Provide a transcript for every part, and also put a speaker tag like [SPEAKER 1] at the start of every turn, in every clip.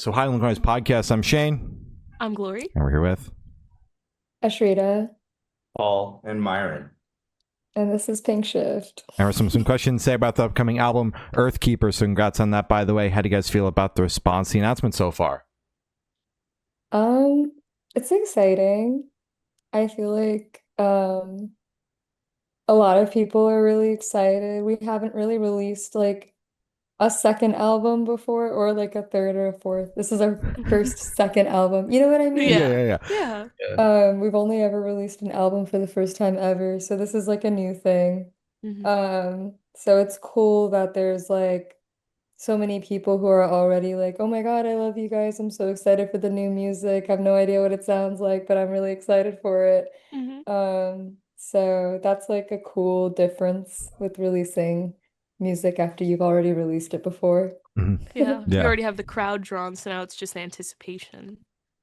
[SPEAKER 1] So Highland Noise Podcast. I'm Shane.
[SPEAKER 2] I'm Glory.
[SPEAKER 1] And we're here with
[SPEAKER 3] Ashrita,
[SPEAKER 4] Paul, and Myron.
[SPEAKER 3] and this is Pinkshift.
[SPEAKER 1] and some questions to say about the upcoming album Earthkeeper. So congrats on that, by the way. How do you guys feel about the response, the announcement so far?
[SPEAKER 3] It's exciting. I feel like a lot of people are really excited. We haven't really released like a second album before, or like a third or a fourth. This is our first second album. You know what I mean?
[SPEAKER 2] Yeah.
[SPEAKER 3] We've only ever released an album for the first time ever, so this is like a new thing. So it's cool that there's like so many people who are already like, oh my God, I love you guys. I'm so excited for the new music. I have no idea what it sounds like, but I'm really excited for it. So that's like a cool difference with releasing music after you've already released it before.
[SPEAKER 2] Yeah. We already have the crowd drawn, so now it's just anticipation.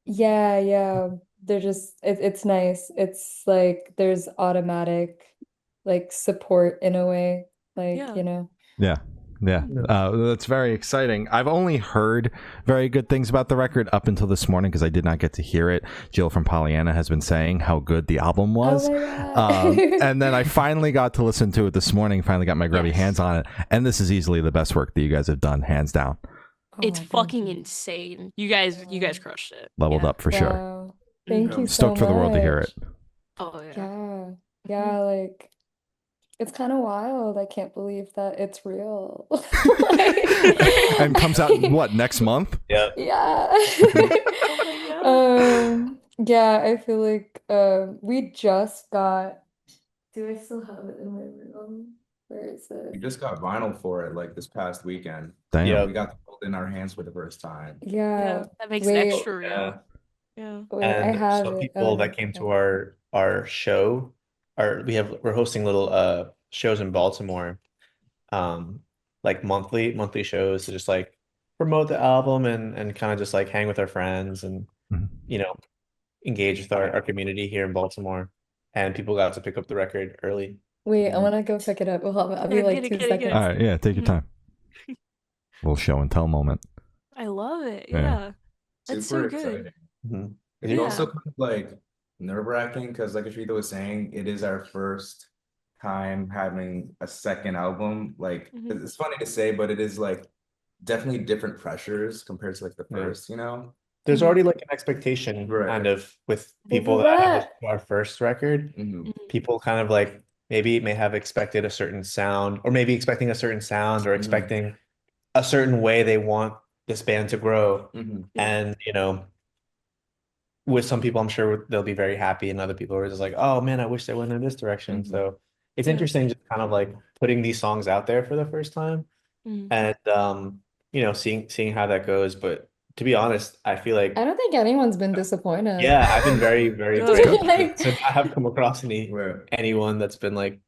[SPEAKER 3] Yeah. They're just it's nice. It's like there's automatic like support in a way. Like,
[SPEAKER 2] Yeah.
[SPEAKER 3] you know.
[SPEAKER 1] Yeah. That's very exciting. I've only heard very good things about the record up until this morning because I did not get to hear it. Jill from Pollyanna has been saying how good the album was.
[SPEAKER 3] Oh my God.
[SPEAKER 1] And then I finally got to listen to it this morning, finally got my grubby hands on it. And this is easily the best work that you guys have done, hands down.
[SPEAKER 2] It's fucking insane. You guys crushed it.
[SPEAKER 1] Leveled up for sure.
[SPEAKER 3] Wow. Thank you so
[SPEAKER 1] Stoked for the world to hear it.
[SPEAKER 2] Oh yeah.
[SPEAKER 3] Yeah, like it's kind of wild. I can't believe that it's real.
[SPEAKER 1] And comes out what, next month?
[SPEAKER 4] Yeah.
[SPEAKER 3] Yeah.
[SPEAKER 2] Oh
[SPEAKER 3] Yeah, I feel like we just got. Do I still have it in my room? Where is
[SPEAKER 4] We
[SPEAKER 3] it?
[SPEAKER 4] just got vinyl for it like this past weekend.
[SPEAKER 1] Damn.
[SPEAKER 4] Yeah, we got to hold in our hands for the first time.
[SPEAKER 3] Yeah.
[SPEAKER 2] That makes it
[SPEAKER 3] Wait.
[SPEAKER 2] extra real. Yeah.
[SPEAKER 3] Wait, I
[SPEAKER 5] And
[SPEAKER 3] have
[SPEAKER 5] so
[SPEAKER 3] it.
[SPEAKER 5] people that came to our show, we're hosting little shows in Baltimore, like monthly shows to just like promote the album and kind of just like hang with our friends and you know engage with our community here in Baltimore. And people got to pick up the record early.
[SPEAKER 3] Wait, I want to go pick it up. I'll be like 2 seconds.
[SPEAKER 1] All right, yeah, take your time. Little show and tell moment.
[SPEAKER 2] I love it. Yeah. That's
[SPEAKER 4] Super
[SPEAKER 2] so good.
[SPEAKER 4] exciting. It's also kind of like nerve-wracking because like Ashrita was saying, it is our first time having a second album. Like it's funny to say, but it is like definitely different pressures compared to like the first, you know?
[SPEAKER 5] There's already like an expectation kind of with people that have listened to our first record. People kind of like maybe may have expected a certain sound, or maybe expecting a certain sound, or expecting a certain way they want this band to grow. And with some people, I'm sure they'll be very happy, and other people are just like, oh man, I wish they went in this direction. So it's interesting just kind of like putting these songs out there for the first time and seeing how that goes. But to be honest, I feel like
[SPEAKER 3] I don't think anyone's been disappointed.
[SPEAKER 5] yeah, I've been very, very
[SPEAKER 3] Like,
[SPEAKER 5] so I haven't come across anyone that's been like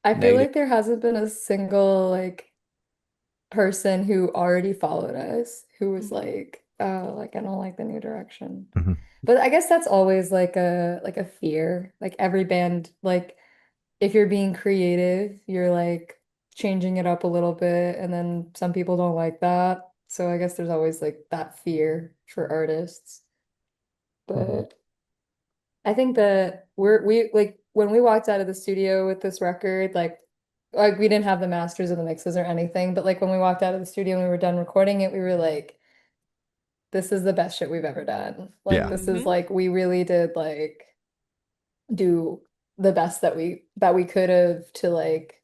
[SPEAKER 3] I feel like there hasn't been a single like person who already followed us who was like, oh, like I don't like the new direction. But I guess that's always like a fear. Like every band, like if you're being creative, you're like changing it up a little bit, and then some people don't like that. So I guess there's always like that fear for artists. But I think that we like when we walked out of the studio with this record, like we didn't have the masters or the mixes or anything, but like when we walked out of the studio and we were done recording it, we were like, this is the best shit we've ever done. Like this is like we really did like do the best that we could have to like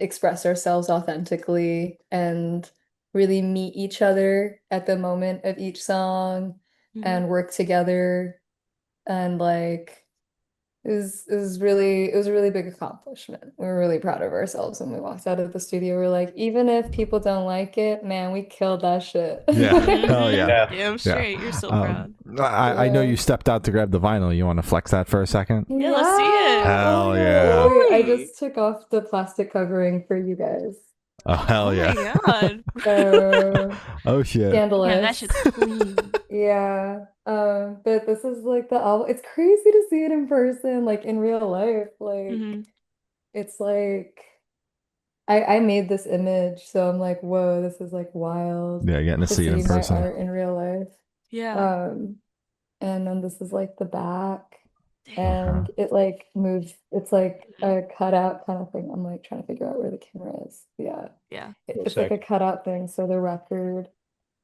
[SPEAKER 3] express ourselves authentically and really meet each other at the moment of each song and work together, and like it was a really big accomplishment. We were really proud of ourselves when we walked out of the studio. We're like, even if people don't like it, man, we killed that shit.
[SPEAKER 1] Yeah. Hell yeah.
[SPEAKER 2] Damn straight. You're so proud.
[SPEAKER 1] I know you stepped out to grab the vinyl. You want to flex that for a second?
[SPEAKER 2] Yeah, let's see it.
[SPEAKER 1] Hell yeah.
[SPEAKER 3] I just took off the plastic covering for you guys.
[SPEAKER 1] Oh, hell yeah.
[SPEAKER 2] Oh my God.
[SPEAKER 1] Oh shit.
[SPEAKER 3] Scandalous.
[SPEAKER 2] Yeah, that shit's clean.
[SPEAKER 3] Yeah. But this is like the album. It's crazy to see it in person, like in real life. Like it's like I made this image, so I'm like, whoa, this is like wild
[SPEAKER 1] Yeah, getting to see it in
[SPEAKER 3] see my
[SPEAKER 1] person.
[SPEAKER 3] art in real life.
[SPEAKER 2] Yeah.
[SPEAKER 3] And then this is like the back,
[SPEAKER 2] Damn.
[SPEAKER 3] and it like moves. It's like a cutout kind of thing. I'm like trying to figure out where the camera is. Yeah,
[SPEAKER 2] Yeah.
[SPEAKER 3] it's like a cutout thing. So the record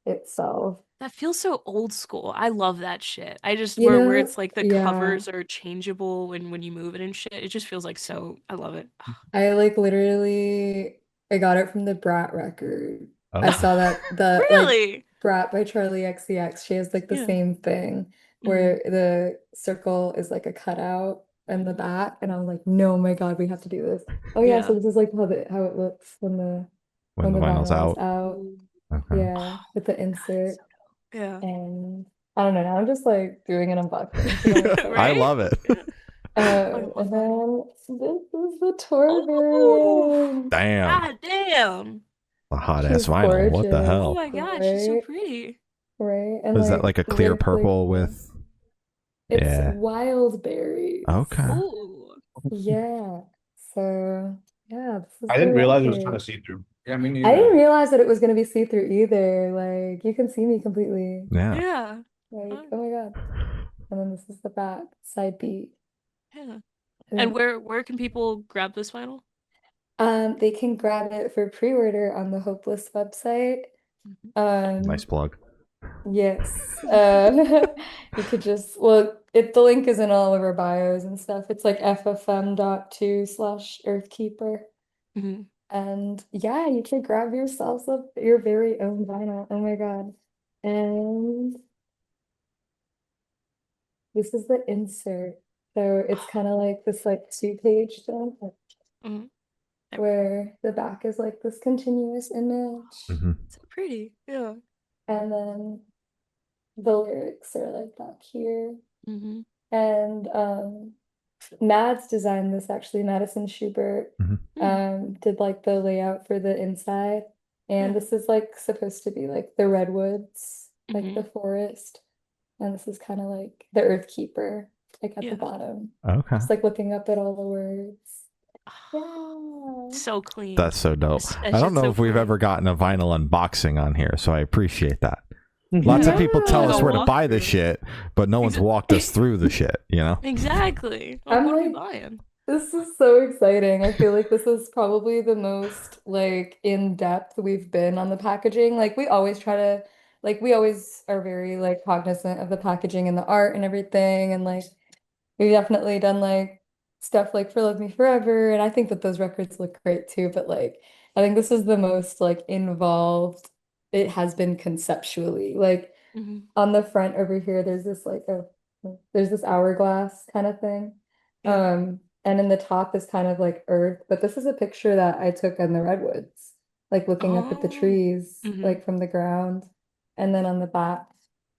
[SPEAKER 3] itself,
[SPEAKER 2] That feels so old school. I love that shit. I just
[SPEAKER 3] you
[SPEAKER 2] where
[SPEAKER 3] know,
[SPEAKER 2] it's like the
[SPEAKER 3] yeah.
[SPEAKER 2] covers are changeable when you move it and shit. It just feels like so I love it.
[SPEAKER 3] I like literally I got it from the Brat record. I
[SPEAKER 1] Oh.
[SPEAKER 3] saw that the like
[SPEAKER 2] Really?
[SPEAKER 3] Brat by Charlie XCX, she has like the
[SPEAKER 2] Yeah.
[SPEAKER 3] same thing where the circle is like a cutout in the back, and I was like, no, my God, we have to do this. Oh yeah, so
[SPEAKER 2] Yeah.
[SPEAKER 3] this is like how it looks when
[SPEAKER 1] When the vinyl's
[SPEAKER 3] vinyl is
[SPEAKER 1] out.
[SPEAKER 3] out.
[SPEAKER 1] Okay.
[SPEAKER 3] Yeah, with the insert.
[SPEAKER 2] Yeah.
[SPEAKER 3] And I don't know, now I'm just like doing an unboxing because I'm excited.
[SPEAKER 1] I love it.
[SPEAKER 3] And then this is the tour
[SPEAKER 2] Oh,
[SPEAKER 3] variant.
[SPEAKER 1] Damn.
[SPEAKER 2] God damn.
[SPEAKER 1] A hot ass
[SPEAKER 3] She's
[SPEAKER 1] vinyl. What the
[SPEAKER 3] gorgeous,
[SPEAKER 2] Oh
[SPEAKER 1] hell?
[SPEAKER 2] my God, she's so
[SPEAKER 3] right?
[SPEAKER 2] pretty.
[SPEAKER 3] Right? And
[SPEAKER 1] Is that like a clear
[SPEAKER 3] really
[SPEAKER 1] purple
[SPEAKER 3] cool.
[SPEAKER 1] with?
[SPEAKER 3] It's
[SPEAKER 1] Yeah.
[SPEAKER 3] wild berries.
[SPEAKER 1] Okay.
[SPEAKER 2] Oh.
[SPEAKER 3] Yeah. So yeah, this is
[SPEAKER 5] I
[SPEAKER 3] the
[SPEAKER 5] didn't realize it was kind
[SPEAKER 3] record.
[SPEAKER 5] of see-through.
[SPEAKER 4] Yeah, me
[SPEAKER 3] I
[SPEAKER 4] neither.
[SPEAKER 3] didn't realize that it was gonna be see-through either. Like you can see me completely.
[SPEAKER 1] Yeah.
[SPEAKER 2] Yeah.
[SPEAKER 3] Like, oh my God. And then this is the back side B.
[SPEAKER 2] Yeah.
[SPEAKER 3] Yeah.
[SPEAKER 2] And where can people grab this vinyl?
[SPEAKER 3] They can grab it for pre-order on the Hopeless website.
[SPEAKER 1] Nice plug.
[SPEAKER 3] Yes. You could just, the link is in all of our bios and stuff. It's like ffm.2/Earthkeeper.
[SPEAKER 2] Mm-hmm.
[SPEAKER 3] And yeah, you can grab yourselves your very own vinyl. Oh my God. And this is the insert. So it's kind of like this like 2-page thing
[SPEAKER 2] Mm-hmm.
[SPEAKER 3] where the back is like this continuous image.
[SPEAKER 1] Mm-hmm.
[SPEAKER 2] So pretty. Yeah.
[SPEAKER 3] And then the lyrics are like back here.
[SPEAKER 2] Mm-hmm.
[SPEAKER 3] And Mads designed this actually. Madison Schubert did like the layout for the inside. And this is like supposed to be like the redwoods, like the forest. And this is kind of like the Earthkeeper, like at the bottom.
[SPEAKER 1] Okay.
[SPEAKER 3] Just like looking up at all the words. Yeah.
[SPEAKER 2] So clean.
[SPEAKER 1] That's so dope. I don't know if we've ever gotten a vinyl unboxing on here, so I appreciate that. Lots of people tell us where to buy the shit, but no one's walked us through the shit, you know?
[SPEAKER 2] Exactly.
[SPEAKER 3] I'm
[SPEAKER 2] what are we
[SPEAKER 3] like,
[SPEAKER 2] buying?
[SPEAKER 3] this is so exciting. I feel like this is probably the most like in depth we've been on the packaging. Like we always try to we always are very like cognizant of the packaging and the art and everything. And like we've definitely done like stuff like for Love Me Forever. And I think that those records look great too. But like I think this is the most like involved it has been conceptually. Like on the front over here, there's this there's this hourglass kind of thing. And in the top is kind of like earth, but this is a picture that I took in the redwoods, like looking up at the trees, like from the ground. And then on the back,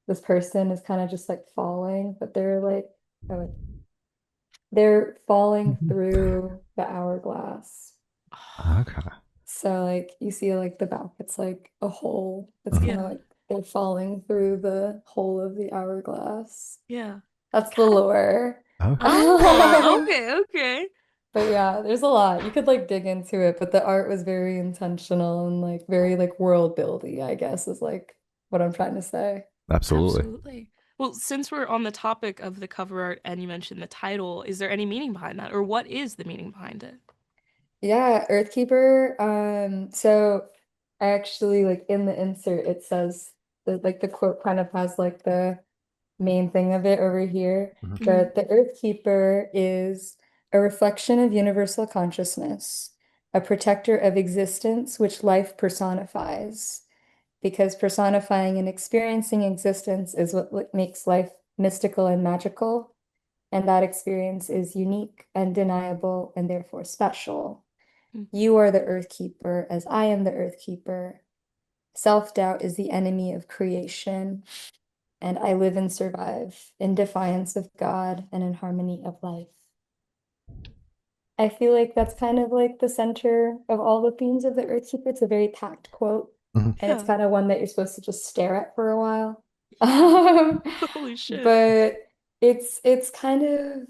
[SPEAKER 3] this person is kind of just like falling, but they're falling through the hourglass.
[SPEAKER 1] Okay.
[SPEAKER 3] So like you see like the back, it's like a hole. It's kind of like they're falling through the hole of the hourglass.
[SPEAKER 2] Yeah.
[SPEAKER 3] That's the lore.
[SPEAKER 1] Okay.
[SPEAKER 2] Oh, okay.
[SPEAKER 3] But yeah, there's a lot. You could like dig into it, but the art was very intentional and like very like world building, I guess, is like what I'm trying to say.
[SPEAKER 1] Absolutely.
[SPEAKER 2] Well, since we're on the topic of the cover art and you mentioned the title, is there any meaning behind that? Or what is the meaning behind it?
[SPEAKER 3] Yeah, Earthkeeper. So I actually like in the insert it says that like the quote kind of has like the main thing of it over here. But the Earthkeeper is a reflection of universal consciousness, a protector of existence which life personifies. Because personifying and experiencing existence is what makes life mystical and magical, and that experience is unique, undeniable, and therefore special. You are the Earthkeeper, as I am the Earthkeeper. Self-doubt is the enemy of creation, and I live and survive in defiance of God and in harmony of life. I feel like that's kind of like the center of all the themes of the Earthkeeper. It's a very packed quote, and it's kind of one that you're supposed to just stare at for a while.
[SPEAKER 2] Holy shit.
[SPEAKER 3] But it's kind of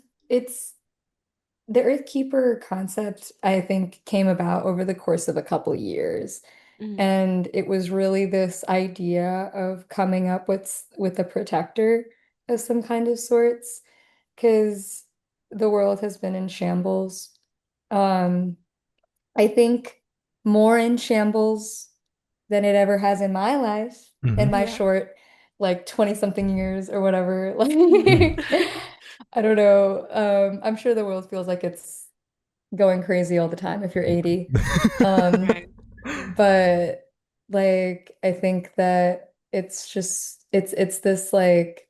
[SPEAKER 3] the Earthkeeper concept, I think, came about over the course of a couple years.
[SPEAKER 2] Mm,
[SPEAKER 3] And it was really this idea of coming up with a protector of some kind of sorts, because the world has been in shambles. Um, I think more in shambles than it ever has in my life, in
[SPEAKER 1] Mhm.
[SPEAKER 3] my
[SPEAKER 2] yeah.
[SPEAKER 3] short, like 20 something years or whatever.
[SPEAKER 2] Mhm.
[SPEAKER 3] Like, I don't know. I'm sure the world feels like it's going crazy all the time if you're 80. Um,
[SPEAKER 2] Right.
[SPEAKER 3] but like I think that it's just it's this like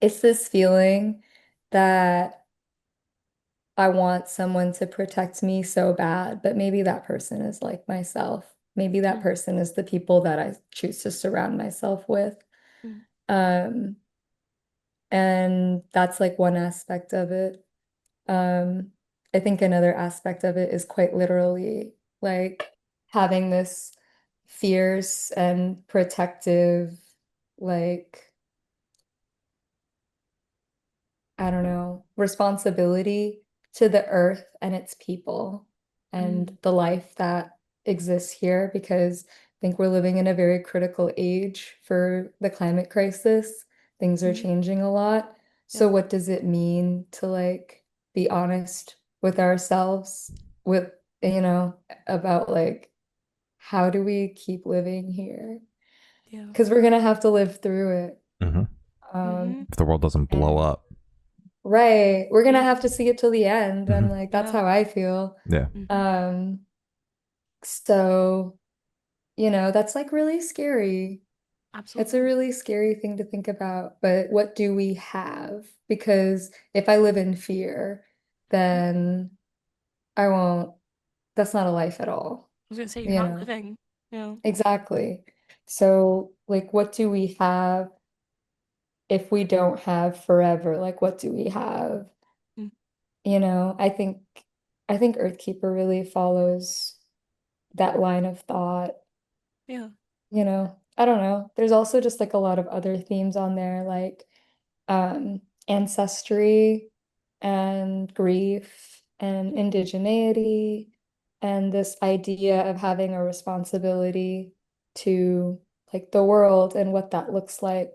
[SPEAKER 3] it's this feeling that I want someone to protect me so bad, but maybe that person is like myself. Maybe that
[SPEAKER 2] Mm,
[SPEAKER 3] person is the people that I choose to surround myself with.
[SPEAKER 2] mm,
[SPEAKER 3] Um, and that's like one aspect of it. Um, I think another aspect of it is quite literally like having this fierce and protective, like, I don't know, responsibility to the earth and its people and
[SPEAKER 2] mm,
[SPEAKER 3] the life that exists here, because I think we're living in a very critical age for the climate crisis. Things are
[SPEAKER 2] mm,
[SPEAKER 3] changing a lot. So
[SPEAKER 2] yeah.
[SPEAKER 3] what does it mean to like be honest with ourselves with, you know, about like how do we keep living here?
[SPEAKER 2] Yeah.
[SPEAKER 3] Because we're gonna have to live through it.
[SPEAKER 1] Mhm.
[SPEAKER 2] Mm-hmm.
[SPEAKER 1] If the world doesn't blow
[SPEAKER 3] And
[SPEAKER 1] up.
[SPEAKER 3] right. We're gonna
[SPEAKER 2] Yeah.
[SPEAKER 3] have to see it till the end. I'm
[SPEAKER 1] Mhm.
[SPEAKER 3] like, that's
[SPEAKER 2] Yeah.
[SPEAKER 3] how I feel.
[SPEAKER 1] Yeah.
[SPEAKER 2] Mm-hmm.
[SPEAKER 3] Um, so, that's like really scary. It's a
[SPEAKER 2] Absolutely.
[SPEAKER 3] really scary thing to think about. But what do we have? Because if I live in fear,
[SPEAKER 2] I
[SPEAKER 3] then I won't, that's not a life at all,
[SPEAKER 2] was gonna say you're
[SPEAKER 3] you
[SPEAKER 2] not
[SPEAKER 3] know?
[SPEAKER 2] living. Yeah.
[SPEAKER 3] Exactly. So, like, what do we have if we don't have forever? Like, what do we have?
[SPEAKER 2] Mm,
[SPEAKER 3] I think Earthkeeper really follows that line of thought.
[SPEAKER 2] yeah.
[SPEAKER 3] I don't know. There's also just like a lot of other themes on there, like ancestry and grief and
[SPEAKER 2] Mm,
[SPEAKER 3] indigeneity and this idea of having a responsibility to like the world and what that looks like.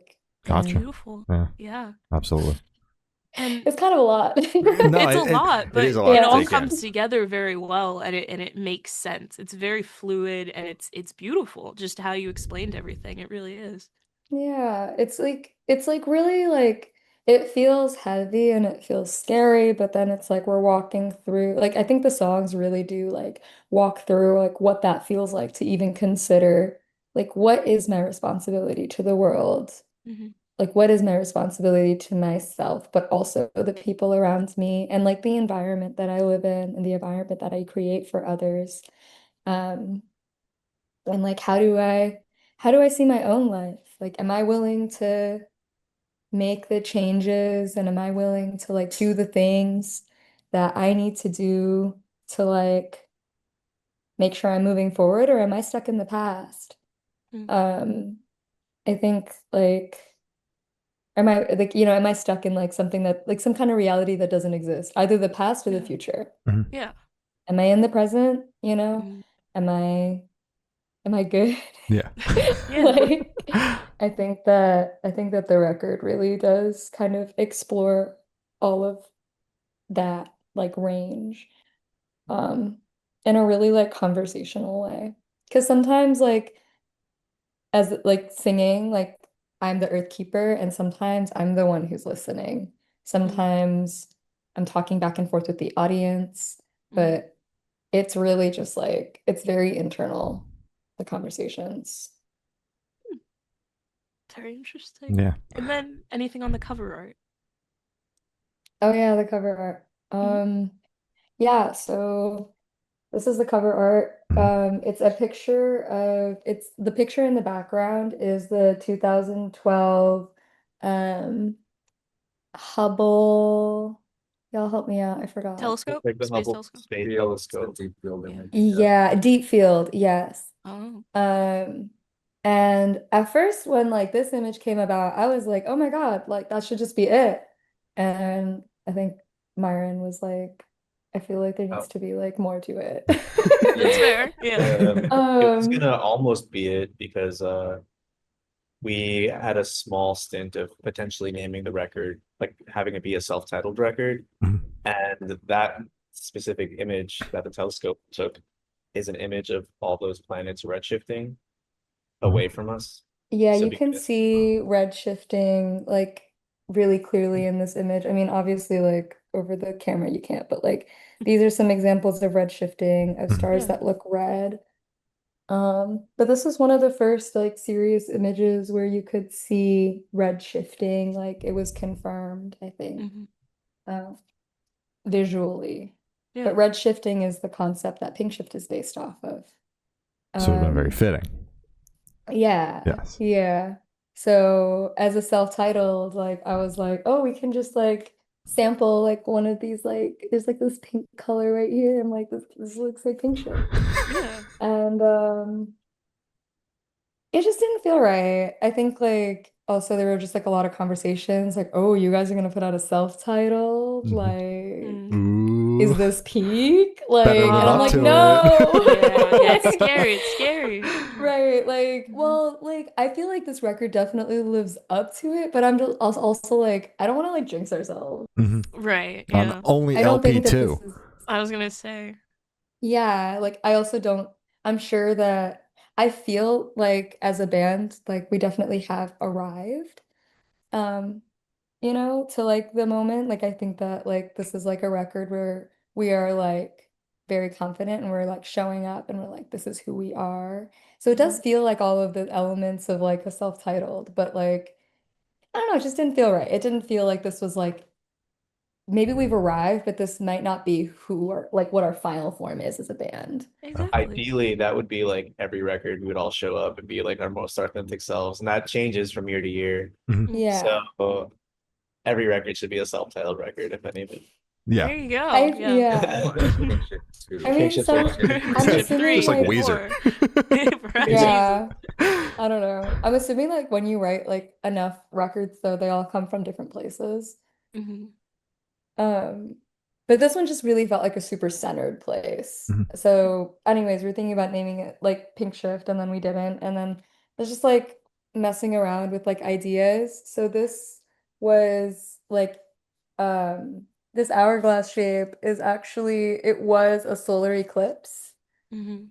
[SPEAKER 2] it's
[SPEAKER 3] And
[SPEAKER 1] Gotcha.
[SPEAKER 2] beautiful.
[SPEAKER 1] Yeah,
[SPEAKER 2] Yeah.
[SPEAKER 1] absolutely.
[SPEAKER 2] And
[SPEAKER 3] it's kind of a lot.
[SPEAKER 1] No,
[SPEAKER 2] it's a lot,
[SPEAKER 1] it is
[SPEAKER 2] but
[SPEAKER 1] a lot
[SPEAKER 2] it
[SPEAKER 1] to
[SPEAKER 2] all
[SPEAKER 3] Yeah.
[SPEAKER 1] take in.
[SPEAKER 2] comes together very well, and it makes sense. It's very fluid, and it's beautiful just how you explained everything. It really is.
[SPEAKER 3] Yeah, it's like really like it feels heavy and it feels scary, but then it's like we're walking through, like I think the songs really do like walk through like what that feels like to even consider like what is my responsibility to the world?
[SPEAKER 2] Hmm.
[SPEAKER 3] Like what is my responsibility to myself, but also the people around me and like the environment that I live in and the environment that I create for others. Um, and like how do I see my own life? Like, am I willing to make the changes and am I willing to like do the things that I need to do to like make sure I'm moving forward, or am I stuck in the past?
[SPEAKER 2] Mm,
[SPEAKER 3] Um, I think like am I stuck in like something that like some kind of reality that doesn't exist, either the past or the
[SPEAKER 2] yeah.
[SPEAKER 3] future?
[SPEAKER 1] Mhm.
[SPEAKER 2] Yeah.
[SPEAKER 3] Am I in the present, you know?
[SPEAKER 2] Mm,
[SPEAKER 3] Am I Am I good?
[SPEAKER 1] Yeah.
[SPEAKER 2] yeah.
[SPEAKER 3] Like, I think that the record really does kind of explore all of that like range um in a really like conversational way. Because sometimes like as like singing, like I'm the earth keeper and sometimes I'm the one who's listening.
[SPEAKER 2] Mm,
[SPEAKER 3] Sometimes I'm talking back and forth with the audience,
[SPEAKER 2] mm.
[SPEAKER 3] but it's really just like it's very internal, the conversations.
[SPEAKER 2] Very interesting.
[SPEAKER 1] Yeah.
[SPEAKER 2] And then anything on the cover art?
[SPEAKER 3] Oh yeah, the cover art.
[SPEAKER 2] Hmm.
[SPEAKER 3] Yeah, so this is the cover art.
[SPEAKER 1] Mhm.
[SPEAKER 3] It's the picture in the background is the 2012 um Hubble. Y'all help me out, I forgot.
[SPEAKER 2] Telescope?
[SPEAKER 5] Like the
[SPEAKER 2] Space
[SPEAKER 5] Hubble
[SPEAKER 2] telescope?
[SPEAKER 5] Space
[SPEAKER 4] Yeah, let's go
[SPEAKER 5] Telescope.
[SPEAKER 4] deep field
[SPEAKER 2] Yeah.
[SPEAKER 4] image. Yeah.
[SPEAKER 3] Yeah, deep field, yes.
[SPEAKER 2] Oh.
[SPEAKER 3] Um, and at first when like this image came about, I was like, oh my God, like that should just be it. And I think Myron was like, I feel like there
[SPEAKER 4] Oh,
[SPEAKER 3] needs to be like more to it.
[SPEAKER 2] That's fair. Yeah.
[SPEAKER 5] It was
[SPEAKER 3] Um,
[SPEAKER 5] gonna almost be it because we had a small stint of potentially naming the record, like having it be a self-titled record,
[SPEAKER 1] Mhm.
[SPEAKER 5] and that specific image that the telescope took is an image of all those planets redshifting away from us.
[SPEAKER 3] yeah,
[SPEAKER 5] So
[SPEAKER 3] you can
[SPEAKER 5] because
[SPEAKER 3] see red shifting like really clearly in this image. I mean, obviously, like over the camera you can't, but like these are some examples of red shifting of
[SPEAKER 1] Mhm.
[SPEAKER 3] stars
[SPEAKER 2] Yeah.
[SPEAKER 3] that look red. But this was one of the first like serious images where you could see red shifting, like it was confirmed, I think,
[SPEAKER 2] Mhm.
[SPEAKER 3] uh, visually.
[SPEAKER 2] Yeah.
[SPEAKER 3] But red shifting is the concept that Pinkshift is based off of.
[SPEAKER 1] So it would have been very
[SPEAKER 3] Um,
[SPEAKER 1] fitting.
[SPEAKER 3] yeah,
[SPEAKER 1] Yes.
[SPEAKER 3] yeah. So as a self-titled, like I was like, oh, we can just like sample like one of these like there's like this pink color right here. I'm like, this looks like Pinkshift.
[SPEAKER 2] Yeah.
[SPEAKER 3] And it just didn't feel right. I think like also there were just like a lot of conversations like, oh, you guys are gonna put out a self-titled,
[SPEAKER 1] Mhm.
[SPEAKER 3] like
[SPEAKER 2] Mm.
[SPEAKER 3] is
[SPEAKER 1] Ooh.
[SPEAKER 3] this peak? Like,
[SPEAKER 1] Better
[SPEAKER 3] and
[SPEAKER 1] live
[SPEAKER 3] I'm
[SPEAKER 1] up
[SPEAKER 3] like,
[SPEAKER 1] to
[SPEAKER 3] no.
[SPEAKER 2] Yeah. It's
[SPEAKER 3] Like,
[SPEAKER 2] scary. It's scary.
[SPEAKER 3] right. Like,
[SPEAKER 2] Mhm.
[SPEAKER 3] well, like I feel like this record definitely lives up to it, but I'm just also like, I don't want to like jinx ourselves.
[SPEAKER 1] Mhm.
[SPEAKER 2] Right.
[SPEAKER 1] On
[SPEAKER 2] Yeah.
[SPEAKER 1] only
[SPEAKER 3] I don't
[SPEAKER 1] LP
[SPEAKER 3] think that this
[SPEAKER 1] two.
[SPEAKER 3] is,
[SPEAKER 2] I was gonna say.
[SPEAKER 3] yeah, like I also don't, I'm sure that I feel like as a band, like we definitely have arrived. Um, to like the moment. Like I think that like this is like a record where we are like very confident and we're like showing up and we're like, this is who we are. So it does
[SPEAKER 2] Mhm.
[SPEAKER 3] feel like all of the elements of like a self-titled, but like, I don't know, it just didn't feel right. It didn't feel like this was like maybe we've arrived, but this might not be who or like what our final form is as a band.
[SPEAKER 2] Exactly.
[SPEAKER 5] ideally that would be like every record we would all show up and be like our most authentic selves, and that changes from year to year.
[SPEAKER 1] Mhm.
[SPEAKER 2] Mm.
[SPEAKER 3] Yeah.
[SPEAKER 5] So every record should be a self-titled record, if anything.
[SPEAKER 1] Yeah.
[SPEAKER 2] There you go.
[SPEAKER 3] I
[SPEAKER 2] Yeah.
[SPEAKER 3] yeah.
[SPEAKER 4] Pinkshift too.
[SPEAKER 3] I mean,
[SPEAKER 5] Pinkshift
[SPEAKER 3] some
[SPEAKER 5] Socials.
[SPEAKER 3] I'm
[SPEAKER 2] Pinkshift
[SPEAKER 3] assuming
[SPEAKER 2] three,
[SPEAKER 1] Just like
[SPEAKER 3] like
[SPEAKER 1] Weezer.
[SPEAKER 2] four. Right, Jesus.
[SPEAKER 3] yeah. I don't know. I'm assuming like when you write like enough records though, they all come from different places.
[SPEAKER 2] Mhm.
[SPEAKER 3] Um, but this one just really felt like a super centered place.
[SPEAKER 1] Mhm.
[SPEAKER 3] So, anyways, we're thinking about naming it like Pink Shift, and then we didn't. And then it's just like messing around with like ideas. So this was like this hourglass shape is actually it was a solar eclipse.
[SPEAKER 2] Mhm.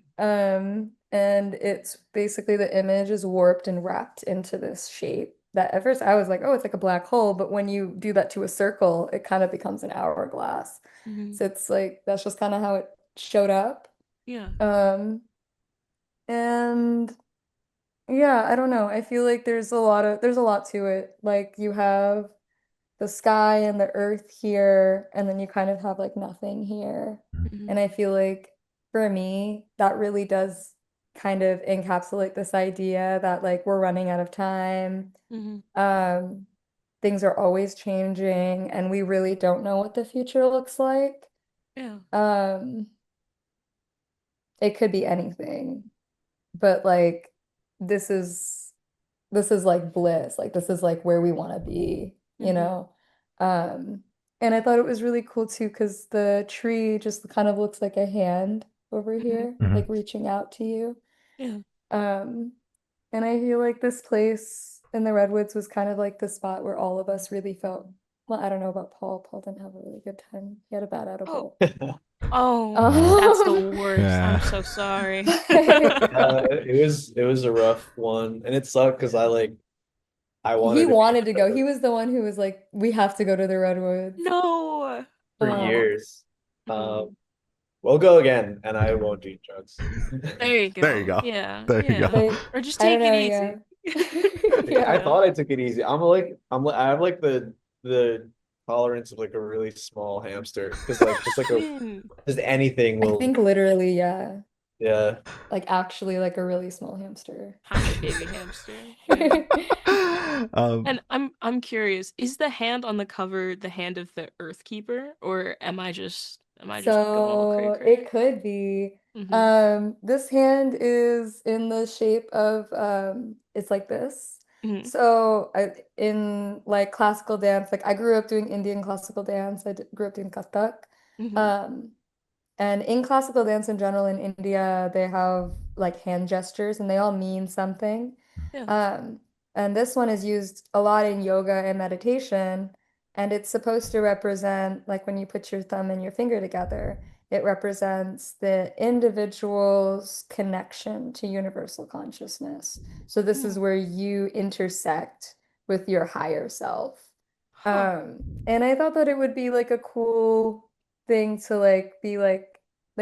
[SPEAKER 3] And it's basically the image is warped and wrapped into this shape that at first I was like, oh, it's like a black hole, but when you do that to a circle, it kind of becomes an hourglass.
[SPEAKER 2] Mhm.
[SPEAKER 3] So it's like that's just kind of how it showed up.
[SPEAKER 2] Yeah.
[SPEAKER 3] Um, and yeah, I don't know. I feel like there's a lot to it. Like you have the sky and the earth here, and then you kind of have like nothing here.
[SPEAKER 2] Mhm.
[SPEAKER 3] And I feel like for me, that really does kind of encapsulate this idea that like we're running out of time.
[SPEAKER 2] Mhm.
[SPEAKER 3] Um, things are always changing, and we really don't know what the future looks like.
[SPEAKER 2] Yeah.
[SPEAKER 3] Um, it could be anything, but like this is this is like bliss. Like this is like where we want to be, you
[SPEAKER 2] Mhm.
[SPEAKER 3] know? Um, and I thought it was really cool too, because the tree just kind of looks like a hand over
[SPEAKER 2] Mhm.
[SPEAKER 3] here,
[SPEAKER 1] Mhm.
[SPEAKER 3] like reaching out to you.
[SPEAKER 2] Yeah.
[SPEAKER 3] Um, and I feel like this place in the Redwoods was kind of like the spot where all of us really felt, well, I don't know about Paul. Paul didn't have a really good time. He had a bad
[SPEAKER 2] Oh.
[SPEAKER 3] edible.
[SPEAKER 2] Oh, that's the
[SPEAKER 3] Um,
[SPEAKER 2] worst. I'm so sorry.
[SPEAKER 5] It was a rough one, and it sucked because I
[SPEAKER 3] he
[SPEAKER 5] wanted to be
[SPEAKER 3] wanted to go. He was the one who was like, we have to go to the Redwoods.
[SPEAKER 2] No.
[SPEAKER 5] for
[SPEAKER 3] Um,
[SPEAKER 5] years.
[SPEAKER 2] Mhm.
[SPEAKER 5] We'll go again, and I won't do drugs.
[SPEAKER 2] There you
[SPEAKER 1] There you
[SPEAKER 2] go.
[SPEAKER 1] go.
[SPEAKER 2] Yeah.
[SPEAKER 1] There you
[SPEAKER 2] Yeah.
[SPEAKER 1] go.
[SPEAKER 3] but
[SPEAKER 2] Or just
[SPEAKER 3] I don't
[SPEAKER 2] take it
[SPEAKER 3] know,
[SPEAKER 2] easy.
[SPEAKER 3] yeah.
[SPEAKER 5] I
[SPEAKER 3] Yeah.
[SPEAKER 5] thought I took it easy. I have like the tolerance of like a really small hamster, because like
[SPEAKER 2] Same.
[SPEAKER 5] just anything
[SPEAKER 3] I
[SPEAKER 5] will,
[SPEAKER 3] think literally, yeah.
[SPEAKER 5] yeah.
[SPEAKER 3] Like actually like a really small hamster.
[SPEAKER 2] Tiny baby hamster. Yeah.
[SPEAKER 1] um,
[SPEAKER 2] And I'm curious, is the hand on the cover the hand of the Earthkeeper, or am I just going a little cray
[SPEAKER 3] So
[SPEAKER 2] cray?
[SPEAKER 3] it could be.
[SPEAKER 2] Mhm.
[SPEAKER 3] This hand is in the shape of it's like this. So in like classical dance, like I grew up doing Indian classical dance. Grew up doing Kathak. Um, and in classical dance in general in India, they have like hand gestures and they all mean something.
[SPEAKER 2] Yeah.
[SPEAKER 3] And this one is used a lot in yoga and meditation. And it's supposed to represent, like when you put your thumb and your finger together, it represents the individual's connection to universal consciousness. So this is where you intersect with your higher self. And I thought that it would be like a cool thing to like be like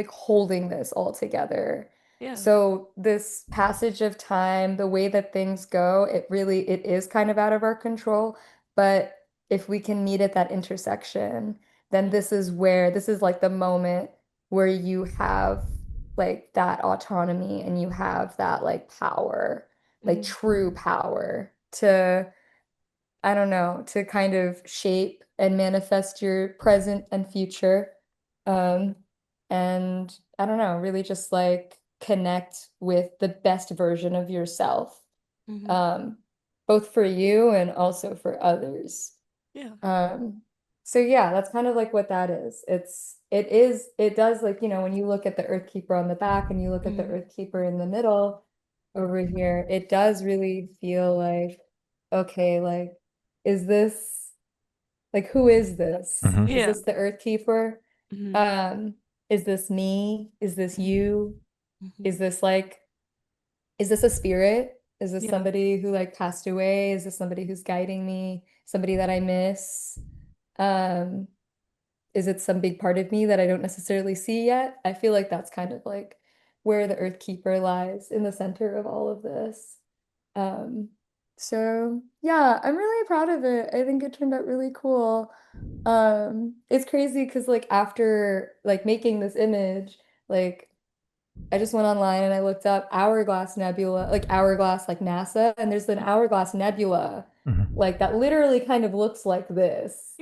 [SPEAKER 3] holding this all together.
[SPEAKER 2] Yeah.
[SPEAKER 3] So this passage of time, the way that things go, it is kind of out of our control. But if we can meet at that intersection, then this is like the moment where you have like that autonomy and you have that like power, like true power to, I don't know, to kind of shape and manifest your present and future. And I don't know, really just like connect with the best version of yourself, both for you and also for others.
[SPEAKER 2] Yeah.
[SPEAKER 3] So yeah, that's kind of like what that is. It does like, when you look at the Earthkeeper on the back and you look at the Earthkeeper in the middle over here, it does really feel like, okay, like, is this, like, who is this? Is
[SPEAKER 2] Yeah.
[SPEAKER 3] this the Earthkeeper? Is this me? Is this you? Is this like, is this a spirit? Is this somebody who like passed away? Is this somebody who's guiding me? Somebody that I miss? Is it some big part of me that I don't necessarily see yet? I feel like that's kind of like where the Earthkeeper lies in the center of all of this. So yeah, I'm really proud of it. I think it turned out really cool. It's crazy because like after like making this image, like I just went online and I looked up Hourglass Nebula, like Hourglass, like NASA, and there's an Hourglass Nebula, like that literally kind of looks like this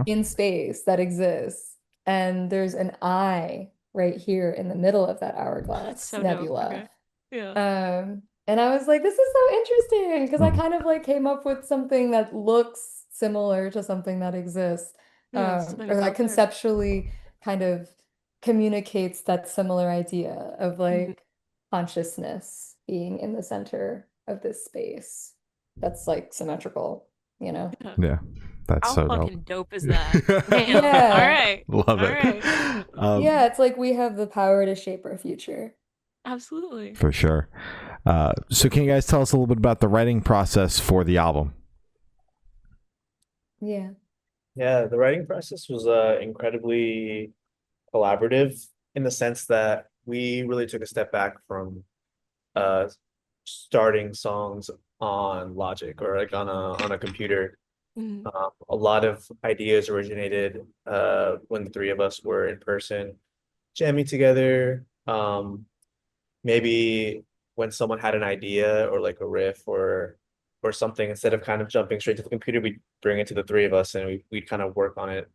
[SPEAKER 3] in space that exists. And there's an eye right here in the middle of that Hourglass Nebula.
[SPEAKER 2] Okay. Yeah.
[SPEAKER 3] And I was like, this is so interesting because I kind of like came up with something that looks similar to something that exists, or that conceptually kind of communicates that similar idea of like consciousness being in the center of this space that's like symmetrical,
[SPEAKER 1] Yeah, that's
[SPEAKER 2] How
[SPEAKER 1] so
[SPEAKER 2] fucking dope is that?
[SPEAKER 3] Yeah.
[SPEAKER 2] All right.
[SPEAKER 1] Love it.
[SPEAKER 3] Yeah, it's like we have the power to shape our future.
[SPEAKER 2] Absolutely.
[SPEAKER 1] For sure. So can you guys tell us a little bit about the writing process for the album?
[SPEAKER 3] Yeah.
[SPEAKER 5] Yeah, the writing process was incredibly collaborative in the sense that we really took a step back from starting songs on Logic or like on a computer. A lot of ideas originated when the three of us were in person, jamming together. Maybe when someone had an idea or like a riff or something, instead of kind of jumping straight to the computer, we'd bring it to the three of us and we'd kind of work on it.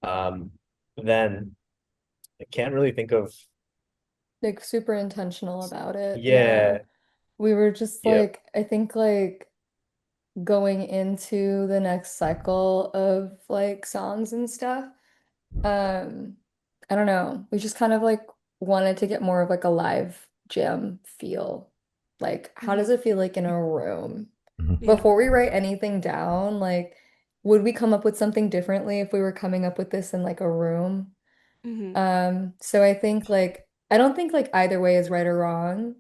[SPEAKER 5] Then I can't really think of
[SPEAKER 3] Like super intentional about it.
[SPEAKER 5] Yeah.
[SPEAKER 3] We were just
[SPEAKER 5] Yeah.
[SPEAKER 3] like, I think like going into the next cycle of like songs and stuff. I don't know. We just kind of like wanted to get more of like a live jam feel. Like, how does it feel like in a room? Before we write anything down, like, would we come up with something differently if we were coming up with this in like a room? So I think like, I don't think like either way is right or wrong.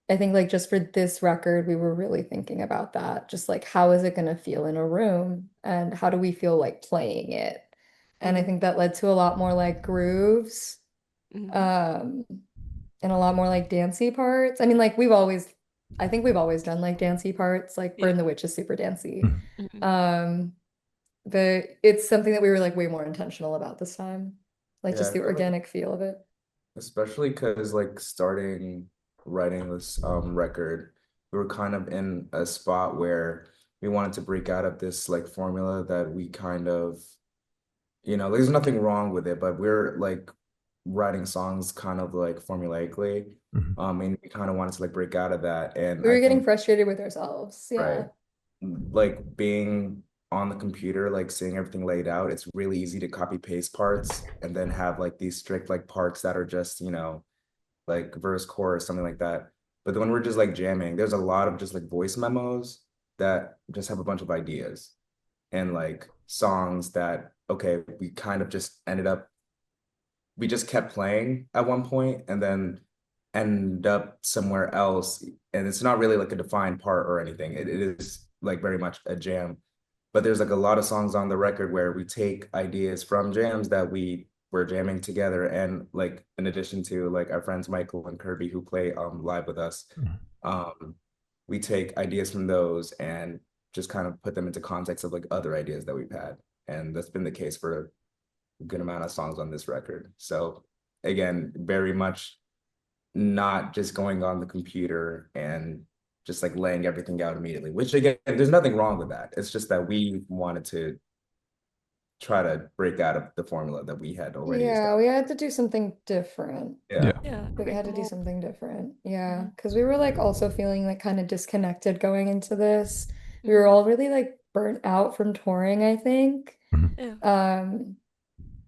[SPEAKER 3] I think like just for this record, we were really thinking about that. Just like, how is it going to feel in a room? And how do we feel like playing it? And I think that led to a lot more like grooves, and a lot more like dancey parts. I mean, like I think we've always done like dancey parts, like Burn the Witch is super dancey. But it's something that we were like way more intentional about this time. Like just the organic feel of it.
[SPEAKER 4] Especially because like starting writing this record, we were kind of in a spot where we wanted to break out of this like formula that we kind of, there's nothing wrong with it, but we're like writing songs kind of like formulaically. And we kind of wanted to like break out of that. And
[SPEAKER 3] We were
[SPEAKER 4] I
[SPEAKER 3] getting
[SPEAKER 4] think,
[SPEAKER 3] frustrated with ourselves. Yeah.
[SPEAKER 4] right, like being on the computer, like seeing everything laid out, it's really easy to copy paste parts and then have like these strict like parts that are just, you know, like verse chorus, something like that. But then when we're just like jamming, there's a lot of just like voice memos that just have a bunch of ideas and like songs that, okay, we kind of just ended up, we just kept playing at one point and then end up somewhere else. And it's not really like a defined part or anything. It is like very much a jam. But there's like a lot of songs on the record where we take ideas from jams that we were jamming together. And like in addition to like our friends Michael and Kirby who play live with us, we take ideas from those and just kind of put them into context of like other ideas that we've had. And that's been the case for a good amount of songs on this record. So again, very much not just going on the computer and just like laying everything out immediately, which again, there's nothing wrong with that. It's just that we wanted to try to break out of the formula that we had already
[SPEAKER 3] Yeah, we had to do something different.
[SPEAKER 4] Yeah.
[SPEAKER 3] We had to do something different. Yeah, because we were like also feeling like kind of disconnected going into this. We were all really like burnt out from touring, I think.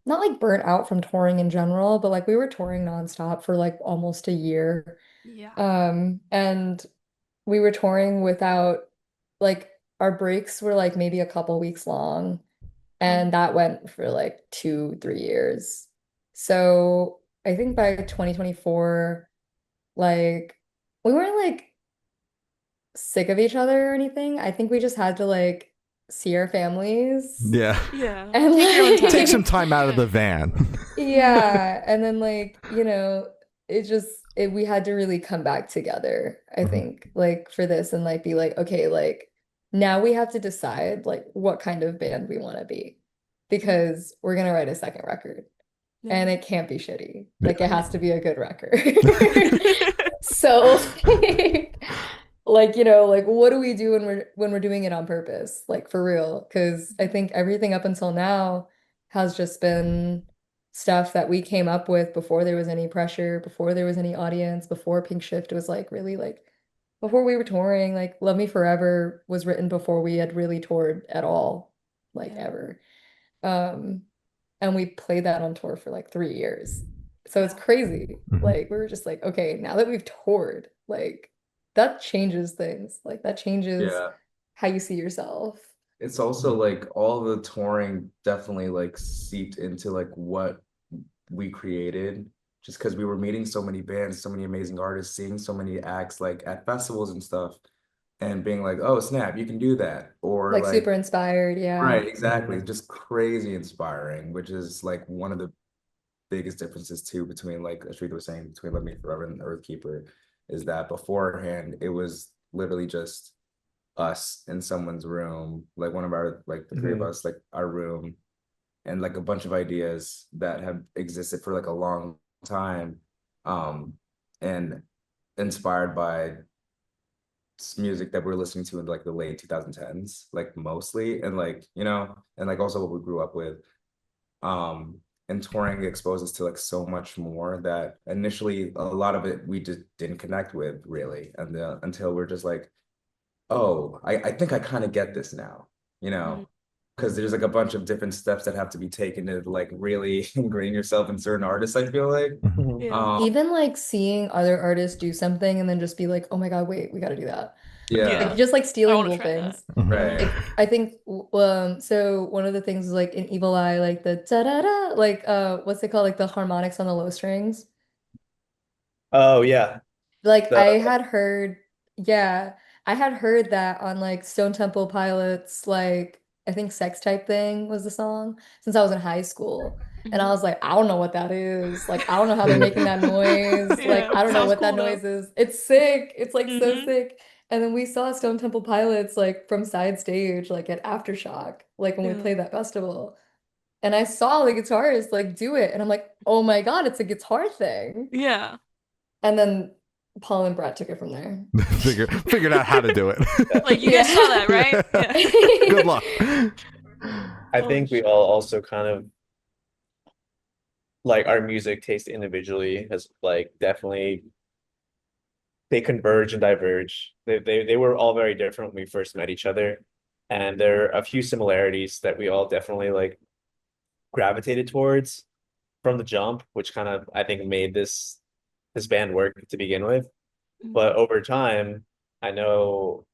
[SPEAKER 3] Not like burnt out from touring in general, but like we were touring nonstop for like almost a year. And we were touring without like our breaks were like maybe a couple weeks long. And that went for like 2-3 years. So I think by 2024, like we weren't like sick of each other or anything. I think we just had to like see our families.
[SPEAKER 1] Yeah.
[SPEAKER 3] And like,
[SPEAKER 1] take some time out of the van.
[SPEAKER 3] Yeah. And then like, you know, we had to really come back together, I think, like for this and like be like, okay, like now we have to decide like what kind of band we want to be because we're gonna write a second record and it can't be shitty. Like it has to be a good record. So like, you know, like what do we do when we're doing it on purpose? Like for real. Because I think everything up until now has just been stuff that we came up with before there was any pressure, before there was any audience, before Pinkshift was like really like before we were touring, like Love Me Forever was written before we had really toured at all, like ever. And we played that on tour for like 3 years. So it's crazy. Like we were just like, okay, now that we've toured, like that changes things. Like that changes how you see yourself.
[SPEAKER 4] It's also like all the touring definitely like seeped into like what we created just because we were meeting so many bands, so many amazing artists, seeing so many acts like at festivals and stuff and being like, oh snap, you can do that. Or
[SPEAKER 3] like super inspired. Yeah.
[SPEAKER 4] Right, exactly. Just crazy inspiring, which is like one of the biggest differences too between like Ashreetha was saying between Love Me Forever and Earthkeeper is that beforehand it was literally just us in someone's room, like one of our like the three of us, like our room, and like a bunch of ideas that have existed for like a long time, and inspired by music that we're listening to in like the late 2010s, like mostly, and like, you know, and like also what we grew up with. And touring exposed us to like so much more that initially a lot of it we just didn't connect with really, and until we're just like, oh, I think I kind of get this now, you know, because there's like a bunch of different steps that have to be taken to like really ingrain yourself in certain artists, I feel like.
[SPEAKER 3] Even like seeing other artists do something and then just be like, oh my God, wait, we got to do that.
[SPEAKER 4] Yeah.
[SPEAKER 3] Like just like stealing little things.
[SPEAKER 4] Right.
[SPEAKER 3] I think so one of the things is like in Evil Eye, like the da da da, like what's it called? Like the harmonics on the low strings.
[SPEAKER 5] Oh yeah.
[SPEAKER 3] Like I had heard that on like Stone Temple Pilots, like I think Sex Type Thing was the song since I was in high school. And I was like, I don't know what that is. Like, I don't know how they're making that noise. Like, I don't know what that noise is. It's sick. It's like so sick. And then we saw Stone Temple Pilots like from side stage, like at Aftershock, like when we played that festival. And I saw the guitarist like do it. And I'm like, oh my God, it's a guitar thing.
[SPEAKER 2] Yeah.
[SPEAKER 3] And then Paul and Brett took it from there.
[SPEAKER 1] Figured out how to do it.
[SPEAKER 2] Like you guys saw that, right? Yeah.
[SPEAKER 1] Good luck.
[SPEAKER 5] I think we all also kind of like our music taste individually has like definitely they converge and diverge. They were all very different when we first met each other, and there are a few similarities that we all definitely like gravitated towards from the jump, which kind of I think made this band work to begin with. But over time, I know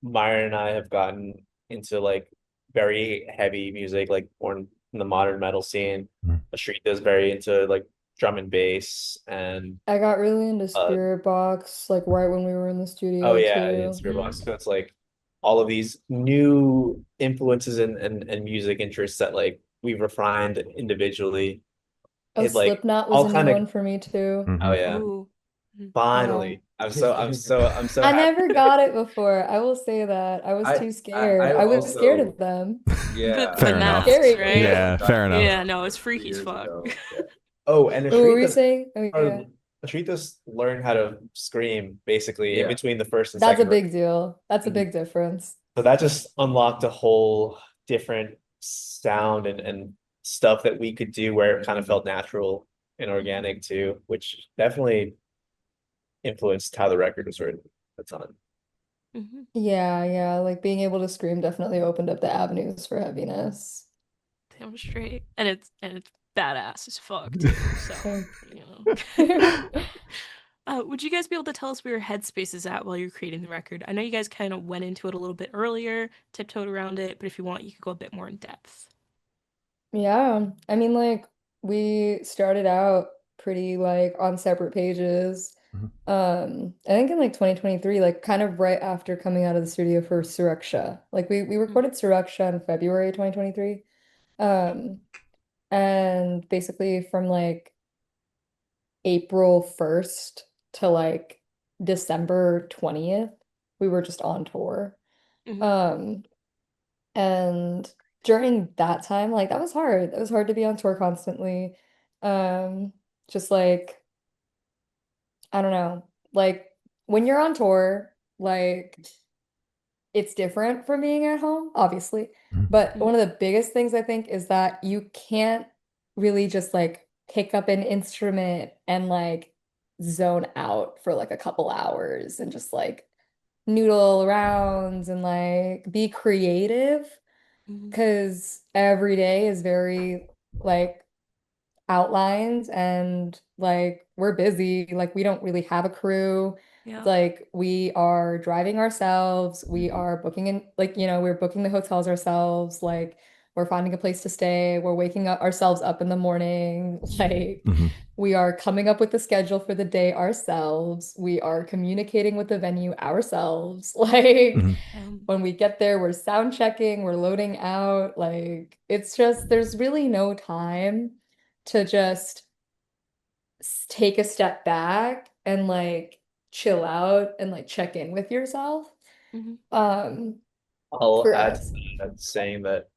[SPEAKER 5] Myron and I have gotten into like very heavy music, like born in the modern metal scene.
[SPEAKER 1] Mhm.
[SPEAKER 5] Ashrita's very into like drum and bass and
[SPEAKER 3] I got really into
[SPEAKER 5] uh
[SPEAKER 3] Spirit Box like right when we were in the
[SPEAKER 5] oh
[SPEAKER 3] studio
[SPEAKER 5] yeah,
[SPEAKER 3] too.
[SPEAKER 5] Spirit Box. So it's like all of these new influences and music interests that like we've refined individually.
[SPEAKER 3] Oh,
[SPEAKER 5] It like
[SPEAKER 3] Slipknot was
[SPEAKER 5] all
[SPEAKER 3] a new
[SPEAKER 5] kind of
[SPEAKER 3] one for me too.
[SPEAKER 5] oh
[SPEAKER 1] Mhm.
[SPEAKER 5] yeah,
[SPEAKER 2] Ooh. Mhm.
[SPEAKER 3] Yeah.
[SPEAKER 5] finally. I'm so
[SPEAKER 3] I
[SPEAKER 5] happy.
[SPEAKER 3] never got it before. I will say that. I was too scared.
[SPEAKER 4] I
[SPEAKER 3] I was scared
[SPEAKER 4] also
[SPEAKER 3] of them.
[SPEAKER 2] The
[SPEAKER 1] Fair
[SPEAKER 4] I
[SPEAKER 1] enough.
[SPEAKER 2] masks,
[SPEAKER 3] Scary.
[SPEAKER 2] right?
[SPEAKER 1] Yeah,
[SPEAKER 4] got
[SPEAKER 1] fair enough.
[SPEAKER 2] Yeah,
[SPEAKER 4] them
[SPEAKER 2] no, it's
[SPEAKER 4] few
[SPEAKER 2] freaky as
[SPEAKER 4] years
[SPEAKER 2] fuck.
[SPEAKER 4] ago. Yeah.
[SPEAKER 5] Oh, and
[SPEAKER 3] What were you saying? Oh yeah.
[SPEAKER 5] Ashrita's learned how to scream basically in
[SPEAKER 4] Yeah.
[SPEAKER 5] between the first and
[SPEAKER 3] That's a
[SPEAKER 5] second row.
[SPEAKER 3] big deal. That's a
[SPEAKER 5] Mhm.
[SPEAKER 3] big difference.
[SPEAKER 5] So that just unlocked a whole different sound and stuff that we could do where it kind of felt natural and organic too, which definitely influenced how the record was written a ton.
[SPEAKER 2] Mhm.
[SPEAKER 3] Yeah, yeah. Like being able to scream definitely opened up the avenues for heaviness.
[SPEAKER 2] Damn straight. And it's badass as fuck too. So,
[SPEAKER 3] Thank
[SPEAKER 2] you
[SPEAKER 3] you.
[SPEAKER 2] know. Would you guys be able to tell us where your headspace is at while you're creating the record? I know you guys kind of went into it a little bit earlier, tiptoed around it, but if you want, you could go a bit more in depth.
[SPEAKER 3] Yeah, I mean, like we started out pretty like on separate pages.
[SPEAKER 1] Mhm.
[SPEAKER 3] I think in like 2023, like kind of right after coming out of the studio for Suraksha. Like we recorded Suraksha in February 2023. Um, and basically from like April 1st to like December 20th, we were just on tour.
[SPEAKER 2] Mm-hmm.
[SPEAKER 3] Um, And during that time, like that was hard. It was hard to be on tour constantly. Just like, I don't know, like when you're on tour, like it's different from being at home, obviously. But one of the biggest things I think is that you can't really just like pick up an instrument and like zone out for like a couple hours and just like noodle around and like be creative
[SPEAKER 2] Mm-hmm.
[SPEAKER 3] because every day is very like outlines and like we're busy. Like we don't really have a crew.
[SPEAKER 2] Yeah.
[SPEAKER 3] Like we are driving ourselves. We
[SPEAKER 2] Mm-hmm.
[SPEAKER 3] are booking in like, we're booking the hotels ourselves. Like we're finding a place to stay. We're waking up ourselves up in the morning. Like
[SPEAKER 1] Mhm.
[SPEAKER 3] we are coming up with the schedule for the day ourselves. We are communicating with the venue ourselves. Like
[SPEAKER 1] Mhm.
[SPEAKER 3] when we get there, we're sound checking, we're loading out. Like it's just, there's really no time to just take a step back and like chill out and like check in with yourself.
[SPEAKER 2] Mm-hmm.
[SPEAKER 3] Um,
[SPEAKER 5] I'll
[SPEAKER 3] for
[SPEAKER 5] add to
[SPEAKER 3] us.
[SPEAKER 5] that saying that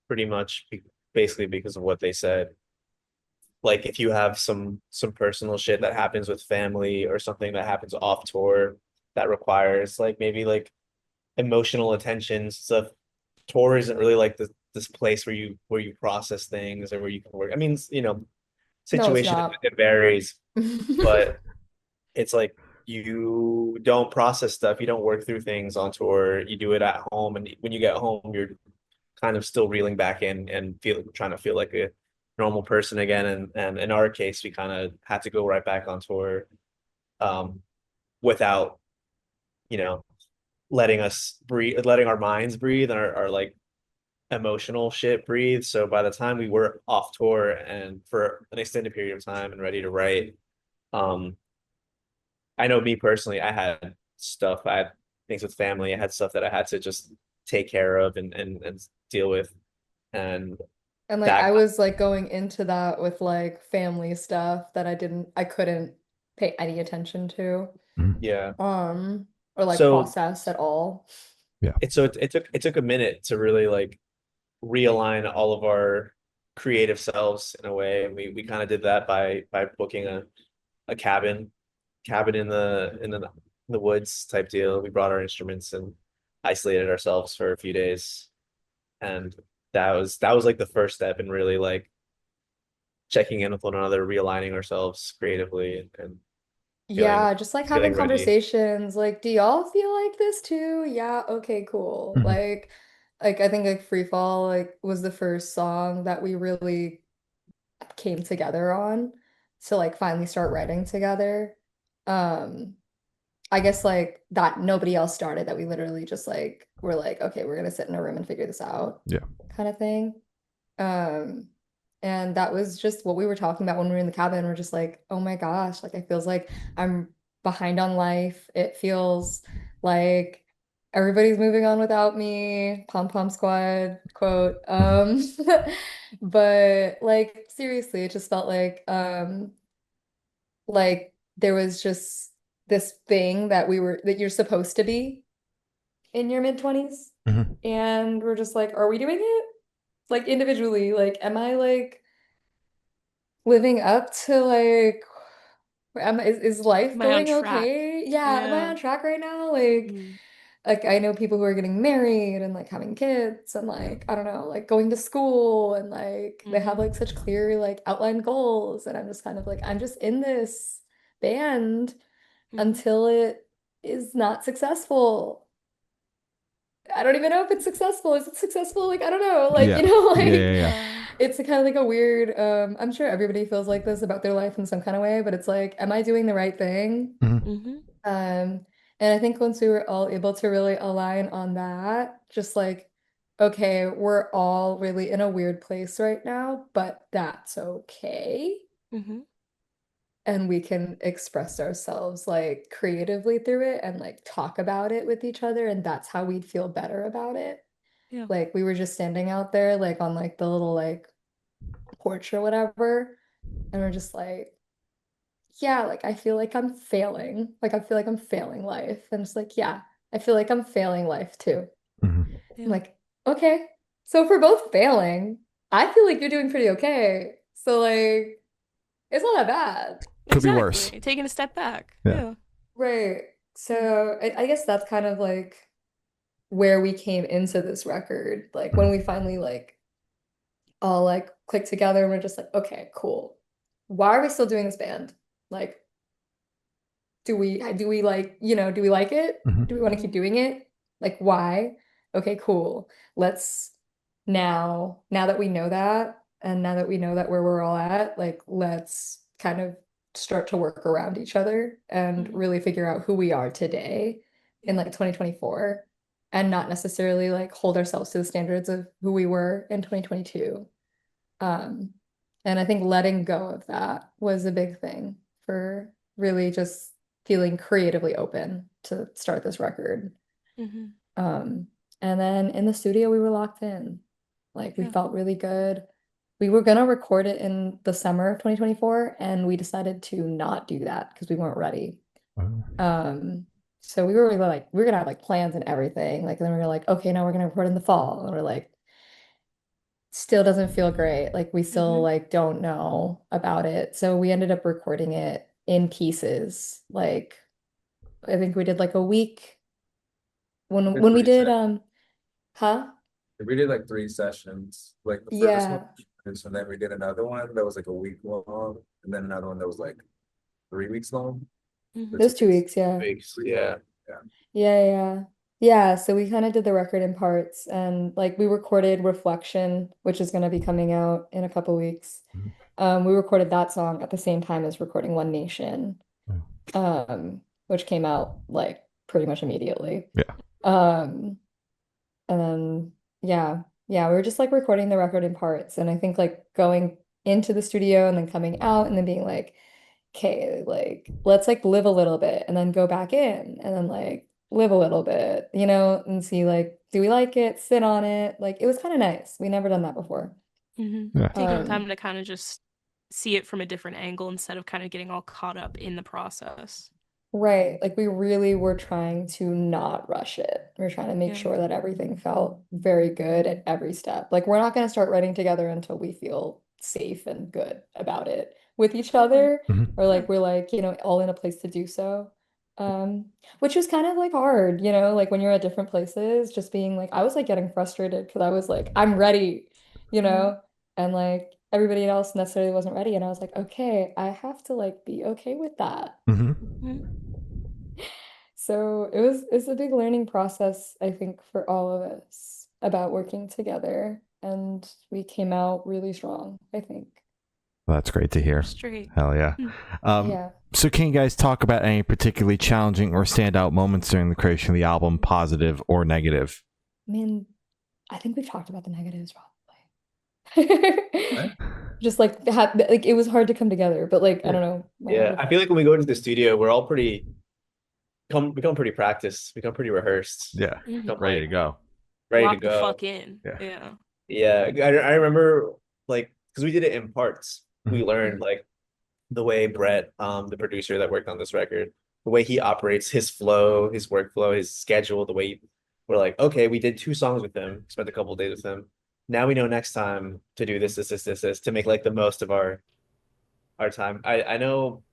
[SPEAKER 5] pretty much basically because of what they said. Like if you have some personal shit that happens with family or something that happens off tour that requires like maybe like emotional attention stuff. Tour isn't really like this place where you process things or where you can work. I mean,
[SPEAKER 3] No, it's
[SPEAKER 5] situation
[SPEAKER 3] not.
[SPEAKER 5] it varies, but it's like you don't process stuff, you don't work through things on tour, you do it at home, and when you get home, you're kind of still reeling back in and trying to feel like a normal person again. And in our case, we kind of had to go right back on tour um, without, you know, letting us breathe, letting our minds breathe and our like emotional shit breathe. So by the time we were off tour and for an extended period of time and ready to write, um, I know me personally, I had stuff, I had things with family, I had stuff that I had to just take care of and deal with. And
[SPEAKER 3] And like
[SPEAKER 5] that,
[SPEAKER 3] I was like going into that with like family stuff that I couldn't pay any attention to.
[SPEAKER 1] Mhm.
[SPEAKER 5] yeah.
[SPEAKER 3] Um, or like
[SPEAKER 5] So
[SPEAKER 3] process at all.
[SPEAKER 1] Yeah.
[SPEAKER 5] it took a minute to really like realign all of our creative selves in a way. And we kind of did that by booking a cabin in the woods type deal. We brought our instruments and isolated ourselves for a few days. And that was like the first step in really like checking in with one another, realigning ourselves creatively, and
[SPEAKER 3] Yeah, just like having
[SPEAKER 5] feeling ready.
[SPEAKER 3] conversations. Like, do y'all feel like this too? Yeah, okay, cool.
[SPEAKER 1] Mhm.
[SPEAKER 3] Like I think like Free Fall like was the first song that we really came together on to like finally start writing together. Um, I guess like that nobody else started, that we literally just like were like, okay, we're gonna sit in a room and figure this out,
[SPEAKER 1] Yeah.
[SPEAKER 3] kind of thing. Um, and that was just what we were talking about when we were in the cabin. We're just like, oh my gosh, like it feels like I'm behind on life. It feels like everybody's moving on without me. Pom Pom Squad quote. But like seriously, it just felt like there was just this thing that you're supposed to be in your mid-20s.
[SPEAKER 1] Mhm.
[SPEAKER 3] And we're just like, are we doing it? Like individually, like, am I like living up to like, is life
[SPEAKER 2] Am I on
[SPEAKER 3] going
[SPEAKER 2] track?
[SPEAKER 3] okay? Yeah, am I
[SPEAKER 2] Yeah.
[SPEAKER 3] on track right now? Like I know people who are getting married and like having kids and like I don't know, like going to school and like they have like such clear like outlined goals, and I'm just kind of like I'm just in this band until it is not successful. I don't even know if it's successful. Is it successful? Like, I don't know. Like,
[SPEAKER 1] Yeah.
[SPEAKER 2] Yeah.
[SPEAKER 3] it's a kind of like a weird, I'm sure everybody feels like this about their life in some kind of way, but it's like, am I doing the right thing?
[SPEAKER 1] Mhm.
[SPEAKER 3] And I think once we were all able to really align on that, just like, okay, we're all really in a weird place right now, but that's okay. And we can express ourselves like creatively through it and like talk about it with each other, and that's how we'd feel better about it.
[SPEAKER 2] Yeah.
[SPEAKER 3] Like we were just standing out there like on like the little like porch or whatever, and we're just like, yeah, like I feel like I'm failing. Like I feel like I'm failing life. And it's like, yeah, I feel like I'm failing life too.
[SPEAKER 1] Mhm.
[SPEAKER 3] I'm like, okay. So if we're both failing, I feel like you're doing pretty okay. So like it's not that bad.
[SPEAKER 1] Could be worse.
[SPEAKER 2] Taking a step back.
[SPEAKER 1] Yeah.
[SPEAKER 2] Yeah.
[SPEAKER 3] Right. So I guess that's kind of like where we came into this record. Like when we finally like all like clicked together and we're just like, okay, cool. Why are we still doing this band? Like, do we like, do we like it?
[SPEAKER 1] Mhm.
[SPEAKER 3] Do we want to keep doing it? Like, why? Okay, cool. Let's now that we know that, and now that we know that where we're all at, like, let's kind of start to work around each other and really figure out who we are today in like 2024, and not necessarily like hold ourselves to the standards of who we were in 2022. And I think letting go of that was a big thing for really just feeling creatively open to start this record. Um, and then in the studio, we were locked in. Like we felt really good. We were gonna record it in the summer of 2024, and we decided to not do that because we weren't ready. So we were really like, we are gonna have like plans and everything. Like, and then we were like, okay, now we're gonna record in the fall. And we're like, still doesn't feel great. Like we still like don't know about it. So we ended up recording it in pieces. Like I think we did like a week when we did huh?
[SPEAKER 4] We did like 3 sessions. Like the first one,
[SPEAKER 3] Yeah.
[SPEAKER 4] and then we did another one that was like a week long, and then another one that was like 3 weeks long.
[SPEAKER 3] It was 2 weeks, yeah.
[SPEAKER 5] Weeks, yeah.
[SPEAKER 3] Yeah. Yeah, so we kind of did the record in parts, and like we recorded Reflection, which is going to be coming out in a couple weeks. We recorded that song at the same time as recording One Nation, which came out like pretty much immediately.
[SPEAKER 1] Yeah.
[SPEAKER 3] And then yeah, we were just like recording the record in parts, and I think like going into the studio and then coming out and then being like, okay, like let's like live a little bit and then go back in and then like live a little bit, and see like, do we like it? Sit on it. Like it was kind of nice. We never done that before.
[SPEAKER 1] Yeah.
[SPEAKER 2] Taking time to kind of just see it from a different angle instead of kind of getting all caught up in the process.
[SPEAKER 3] Right. Like we really were trying to not rush it. We're trying to make sure that everything felt very good at every step. Like we're not going to start writing together until we feel safe and good about it with each other, or like we're like, all in a place to do so. Which was kind of like hard, like when you're at different places, just being like, I was like getting frustrated because I was like, I'm ready, and like everybody else necessarily wasn't ready. And I was like, okay, I have to like be okay with that. So it's a big learning process, I think, for all of us about working together. And we came out really strong, I think.
[SPEAKER 1] Well, that's great to hear.
[SPEAKER 2] Straight.
[SPEAKER 1] Hell yeah.
[SPEAKER 3] Yeah.
[SPEAKER 1] So can you guys talk about any particularly challenging or standout moments during the creation of the album, positive or negative?
[SPEAKER 3] I mean, I think we've talked about the negatives probably. Just like it was hard to come together, but like I don't know.
[SPEAKER 5] Yeah, I feel like when we go into the studio, we're all become pretty practiced, become pretty rehearsed.
[SPEAKER 1] Yeah.
[SPEAKER 5] Become,
[SPEAKER 1] Ready
[SPEAKER 5] like,
[SPEAKER 1] to go.
[SPEAKER 5] ready
[SPEAKER 2] Lock
[SPEAKER 5] to go.
[SPEAKER 2] the fuck in.
[SPEAKER 1] Yeah.
[SPEAKER 5] Yeah, I remember like because we did it in parts. We learned like the way Brett, the producer that worked on this record, the way he operates, his flow, his workflow, his schedule, the way we're like, okay, we did 2 songs with him, spent a couple of days with him. Now we know next time to do this, to make like the most of our time. I know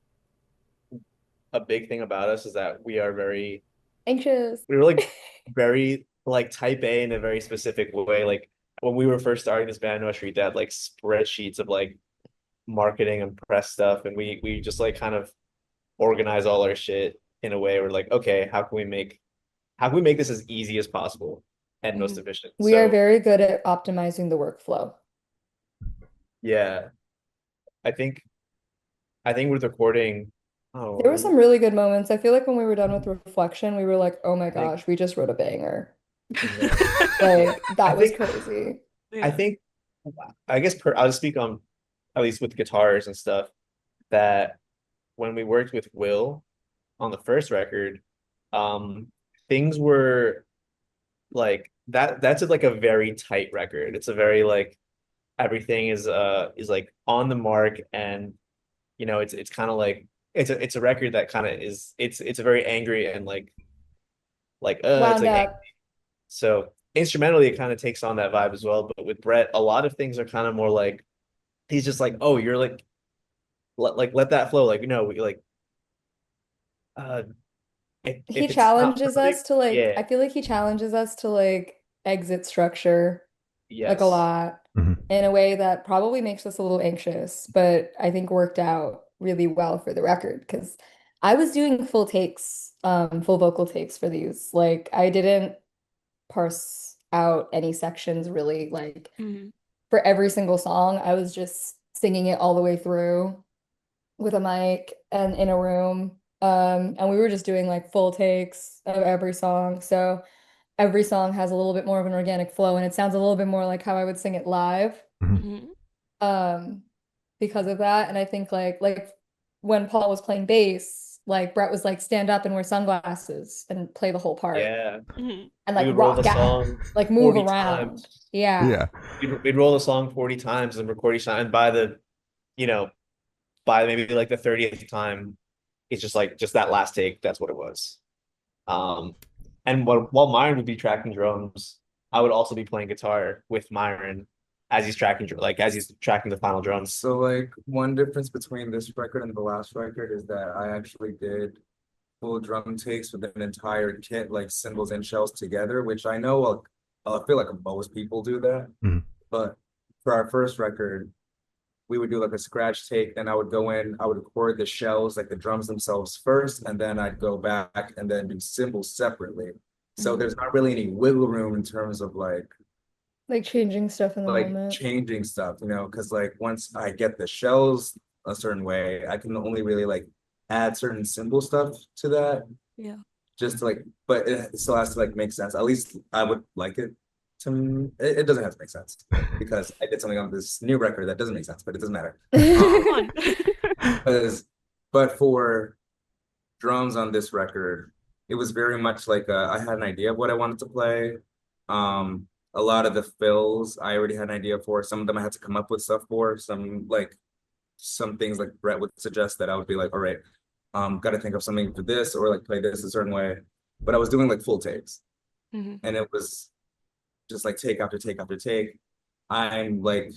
[SPEAKER 5] a big thing about us is that we are very
[SPEAKER 3] anxious.
[SPEAKER 5] We were like very like type A in a very specific way. Like when we were first starting this band, Rush Street, had like spreadsheets of like marketing and press stuff, and we just like kind of organize all our shit in a way where like, okay, how can we make this as easy as possible and most efficient?
[SPEAKER 3] We are very good at optimizing the workflow.
[SPEAKER 5] Yeah. I think with recording,
[SPEAKER 3] there were some really good moments. I feel like when we were done with Reflection, we were like, oh my gosh, we just wrote a banger. Like that was crazy.
[SPEAKER 5] I think I guess I'll just speak on at least with guitars and stuff, that when we worked with Will on the first record, things were like that's like a very tight record. It's a very like everything is like on the mark, and you know it's kind of like it's a record that kind of is it's a very angry and like it's like angry. So instrumentally it kind of takes on that vibe as well. But with Brett, a lot of things are kind of more like he's just like, oh, you're like let that flow, like, you know, we like
[SPEAKER 3] he challenges us to like I feel like he challenges us to like exit structure like a lot in a way that probably makes us a little anxious, but I think worked out really well for the record because I was doing full takes, full vocal takes for these. Like I didn't parse out any sections really, like for every single song. I was just singing it all the way through with a mic and in a room. And we were just doing like full takes of every song. So every song has a little bit more of an organic flow and it sounds a little bit more like how I would sing it live. Because of that. And I think like when Paul was playing bass, like Brett was like stand up and wear sunglasses and play the whole part.
[SPEAKER 5] Yeah.
[SPEAKER 3] And like rock out, like move around.
[SPEAKER 5] Times.
[SPEAKER 3] Yeah.
[SPEAKER 5] We'd roll the song 40 times and record each time. And by the, you know, by maybe like the 30th time, it's just like that last take, that's what it was. And while Myron would be tracking drums, I would also be playing guitar with Myron as he's tracking the final drums.
[SPEAKER 4] So like one difference between this record and the last record is that I actually did full drum takes with an entire kit, like cymbals and shells together, which I know I feel like most people do that. But for our first record, we would do like a scratch take, then I would go in, I would record the shells, like the drums themselves first, and then I'd go back and then do cymbals separately. So there's not really any wiggle room in terms of like
[SPEAKER 3] changing stuff in the moment.
[SPEAKER 4] Changing stuff, you know, because like once I get the shells a certain way, I can only really like add certain cymbal stuff to that.
[SPEAKER 2] Yeah.
[SPEAKER 4] Just to like, but it still has to like make sense. At least I would like it to. It doesn't have to make sense because I did something on this new record that doesn't make sense, but it doesn't matter. But for drums on this record, it was very much like I had an idea of what I wanted to play. A lot of the fills I already had an idea for. Some of them I had to come up with stuff for. Some things like Brett would suggest that I would be like, all right, got to think of something for this or like play this a certain way. But I was doing like full takes, and it was just like take after take after take. I'm like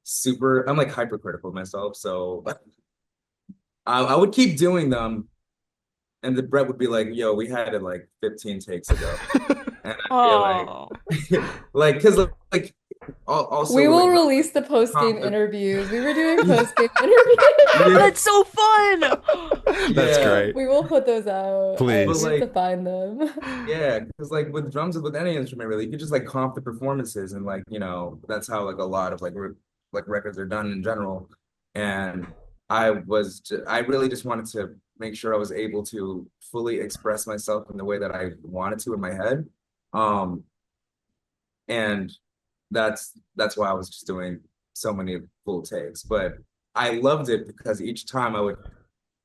[SPEAKER 4] hypercritical of myself, so I would keep doing them, and the Brett would be like, "Yo, we had it like 15 takes ago." And I feel like, because like Also,
[SPEAKER 3] We will
[SPEAKER 4] like,
[SPEAKER 3] release the post-game
[SPEAKER 4] conflict.
[SPEAKER 3] interviews. We were doing
[SPEAKER 4] Yeah.
[SPEAKER 3] post-game interviews.
[SPEAKER 2] Oh, that's so fun.
[SPEAKER 1] That's
[SPEAKER 4] Yeah.
[SPEAKER 1] great.
[SPEAKER 3] We will put those out.
[SPEAKER 1] Please.
[SPEAKER 4] But
[SPEAKER 3] We have to
[SPEAKER 4] like,
[SPEAKER 3] find them.
[SPEAKER 4] yeah, because like with drums, with any instrument, really, you could just like comp the performances, and like, that's how like a lot of like records are done in general. And I really just wanted to make sure I was able to fully express myself in the way that I wanted to in my head. Um, and that's why I was just doing so many full takes. But I loved it because each time I would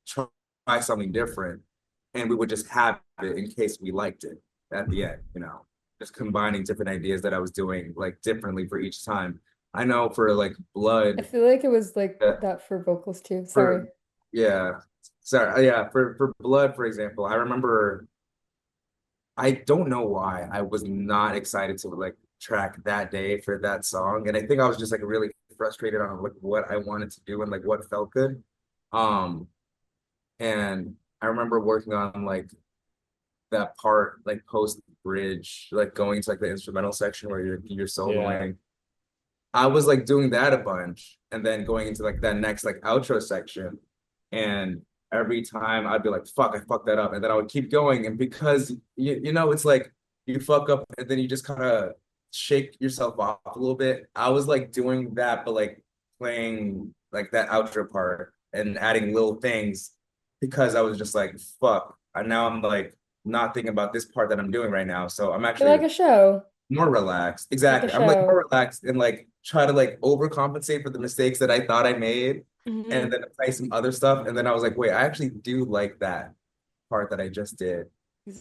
[SPEAKER 4] try something different, and we would just have it in case we liked it at the end, just combining different ideas that I was doing like differently for each time. I know for like
[SPEAKER 3] I
[SPEAKER 4] Blood,
[SPEAKER 3] feel like it was like
[SPEAKER 4] uh,
[SPEAKER 3] that for vocals too. Sorry.
[SPEAKER 4] for yeah, sorry, yeah, for Blood, for example, I remember I don't know why I was not excited to like track that day for that song, and I think I was just like really frustrated on like what I wanted to do and like what felt good. Um, and I remember working on like that part, like post bridge, like going to like the instrumental section where you're soloing. I was like doing that a bunch, and then going into like that next like outro section, and every time I'd be like, "Fuck, I fucked that up," and then I would keep going, and because it's like you fuck up, and then you just kind of shake yourself off a little bit. I was like doing that, but like playing like that outro part and adding little things because I was just like, "Fuck," and now I'm like not thinking about this part that I'm doing right now, so I'm
[SPEAKER 3] You're
[SPEAKER 4] actually
[SPEAKER 3] like a show.
[SPEAKER 4] more relaxed.
[SPEAKER 3] Like a
[SPEAKER 4] Exactly. I'm like
[SPEAKER 3] show.
[SPEAKER 4] more relaxed and like try to like overcompensate for the mistakes that I thought I made, and then play some other stuff. And then I was like, wait, I actually do like that part that I just did,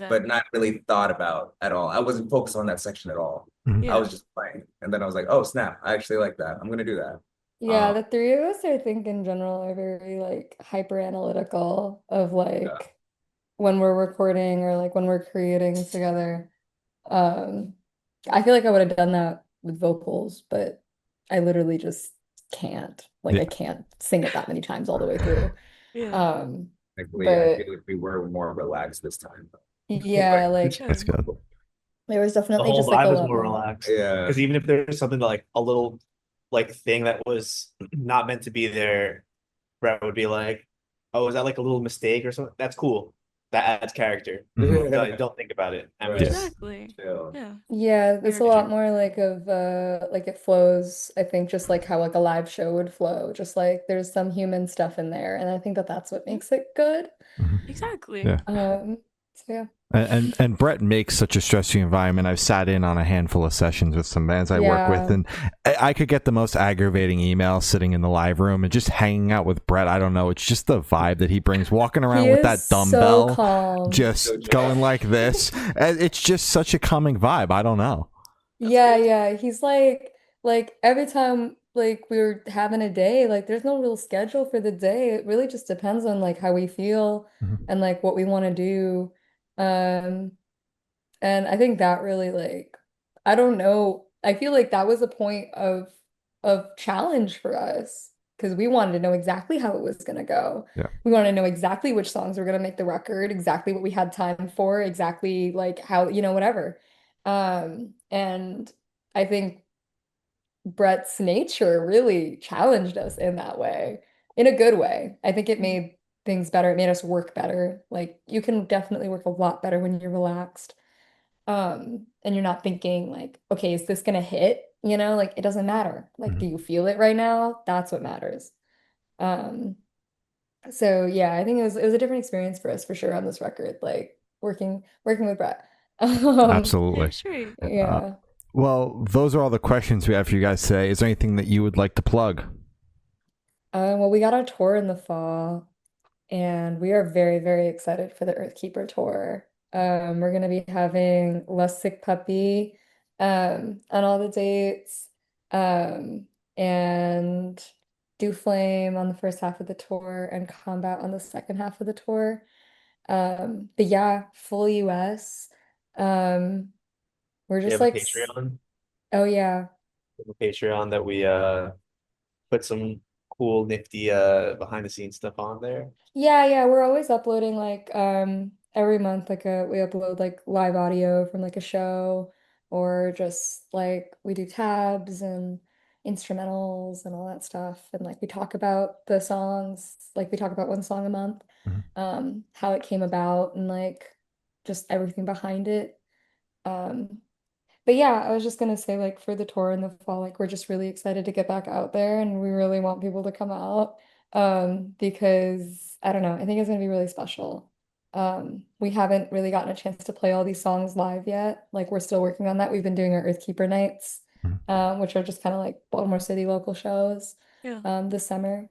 [SPEAKER 4] but not really thought about at all. I wasn't focused on that section at all. I was just playing. And then I was like, oh snap, I actually like that. I'm gonna do that.
[SPEAKER 3] Yeah, the three of us, I think in general, are very like hyper analytical of
[SPEAKER 4] Yeah.
[SPEAKER 3] like when we're recording or like when we're creating together. I feel like I would have done that with vocals, but I literally just can't. Like I can't sing it that many times all the way through.
[SPEAKER 4] Thankfully, I
[SPEAKER 3] But
[SPEAKER 4] feel like we were more relaxed this time.
[SPEAKER 3] yeah, like
[SPEAKER 1] That's good.
[SPEAKER 3] there was
[SPEAKER 5] The
[SPEAKER 3] definitely
[SPEAKER 5] whole
[SPEAKER 3] just like
[SPEAKER 5] vibe
[SPEAKER 3] a
[SPEAKER 5] was
[SPEAKER 3] lot
[SPEAKER 5] more
[SPEAKER 3] more.
[SPEAKER 5] relaxed.
[SPEAKER 4] Yeah.
[SPEAKER 5] Because even if there's something like a little like thing that was not meant to be there, Brett would be like, "Oh, is that like a little mistake or something?" That's cool. That adds character. Don't think about it. And we just
[SPEAKER 2] Exactly. Yeah.
[SPEAKER 3] Yeah, it's a
[SPEAKER 2] Very
[SPEAKER 3] lot
[SPEAKER 2] true.
[SPEAKER 3] more like of like it flows, I think just like how like a live show would flow. Just like there's some human stuff in there, and I think that that's what makes it good.
[SPEAKER 2] Exactly.
[SPEAKER 1] Yeah.
[SPEAKER 3] So yeah.
[SPEAKER 1] And Brett makes such a stressful environment. I've sat in on a handful of sessions with some bands I work with, and I could get the most aggravating email sitting in the live room and just hanging out with Brett. I don't know. It's just the vibe that he brings, walking around with that dumbbell,
[SPEAKER 3] so calm.
[SPEAKER 1] just going like this. It's just such a calming vibe. I don't know.
[SPEAKER 3] Yeah. He's like every time like we were having a day, like there's no real schedule for the day. It really just depends on like how we feel and like what we want to do. Um, and I think that really like I don't know. I feel like that was a point of challenge for us because we wanted to know exactly how it was gonna go.
[SPEAKER 1] Yeah.
[SPEAKER 3] We wanted to know exactly which songs were gonna make the record, exactly what we had time for, exactly like how, whatever. And I think Brett's nature really challenged us in that way, in a good way. I think it made things better. It made us work better. Like you can definitely work a lot better when you're relaxed. And you're not thinking like, okay, is this gonna hit? Like it doesn't matter. Like, do you feel it right now? That's what matters. Um, so yeah, I think it was a different experience for us for sure on this record, like working with Brett.
[SPEAKER 1] Absolutely.
[SPEAKER 2] Sure.
[SPEAKER 3] Yeah.
[SPEAKER 1] Well, those are all the questions we have for you guys today. Is there anything that you would like to plug?
[SPEAKER 3] Well, we got our tour in the fall, and we are very, very excited for the Earthkeeper tour. We're gonna be having Less Sick Puppy on all the dates, and Do Flame on the first half of the tour and Combat on the second half of the tour. But yeah, full US. Um, we're
[SPEAKER 5] we
[SPEAKER 3] just
[SPEAKER 5] have a
[SPEAKER 3] like,
[SPEAKER 5] Patreon.
[SPEAKER 3] oh yeah.
[SPEAKER 5] We have a Patreon that we put some cool nifty behind the scenes stuff on there.
[SPEAKER 3] Yeah, we're always uploading like every month like we upload like live audio from like a show. or just like we do tabs and instrumentals and all that stuff. And like we talk about the songs, like we talk about one song a month, how it came about and like just everything behind it. Um, but yeah, I was just gonna say, like, for the tour in the fall, like, we're just really excited to get back out there and we really want people to come out. Because I don't know, I think it's gonna be really special. We haven't really gotten a chance to play all these songs live yet. Like, we're still working on that. We've been doing our Earthkeeper nights, which are just kind of like Baltimore City local shows,
[SPEAKER 2] Yeah.
[SPEAKER 3] this summer.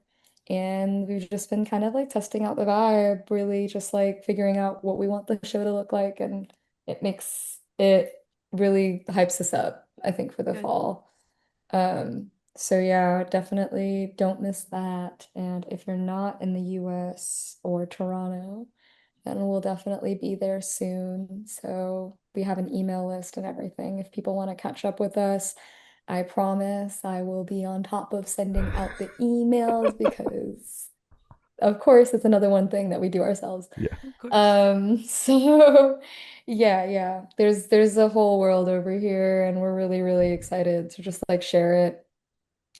[SPEAKER 3] And we've just been kind of like testing out the vibe, really just like figuring out what we want the show to look like, and it makes it really hypes us up, I think, for the
[SPEAKER 2] Good.
[SPEAKER 3] fall. So yeah, definitely don't miss that. And if you're not in the US or Toronto, then we'll definitely be there soon. So we have an email list and everything. If people want to catch up with us, I promise I will be on top of sending out the emails because of course it's another one thing that we do ourselves.
[SPEAKER 1] Yeah.
[SPEAKER 2] Of course.
[SPEAKER 3] So yeah. There's a whole world over here and we're really, really excited to just like share it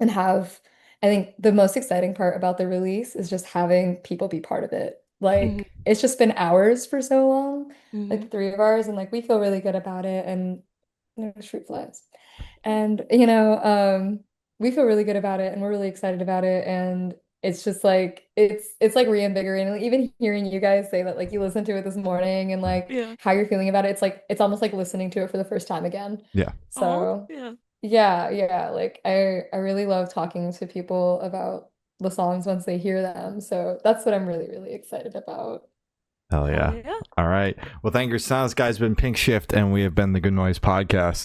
[SPEAKER 3] and have, I think the most exciting part about the release is just having people be part of it. Like it's just been ours for so long, like the three of ours, and like we feel really good about it and fruit flies. And we feel really good about it and we're really excited about it. And it's just like it's like reinvigorating. Like, even hearing you guys say that like you listened to it this morning and like
[SPEAKER 2] Yeah.
[SPEAKER 3] how you're feeling about it, it's like it's almost like listening to it for the first time again.
[SPEAKER 1] Yeah.
[SPEAKER 3] So yeah, like I really love talking to people about the songs once they hear them. So that's what I'm really, really excited about.
[SPEAKER 1] Hell yeah. All right. Well, thank you. Sounds, guys. Been Pinkshift, and we have been the Good Noise Podcast.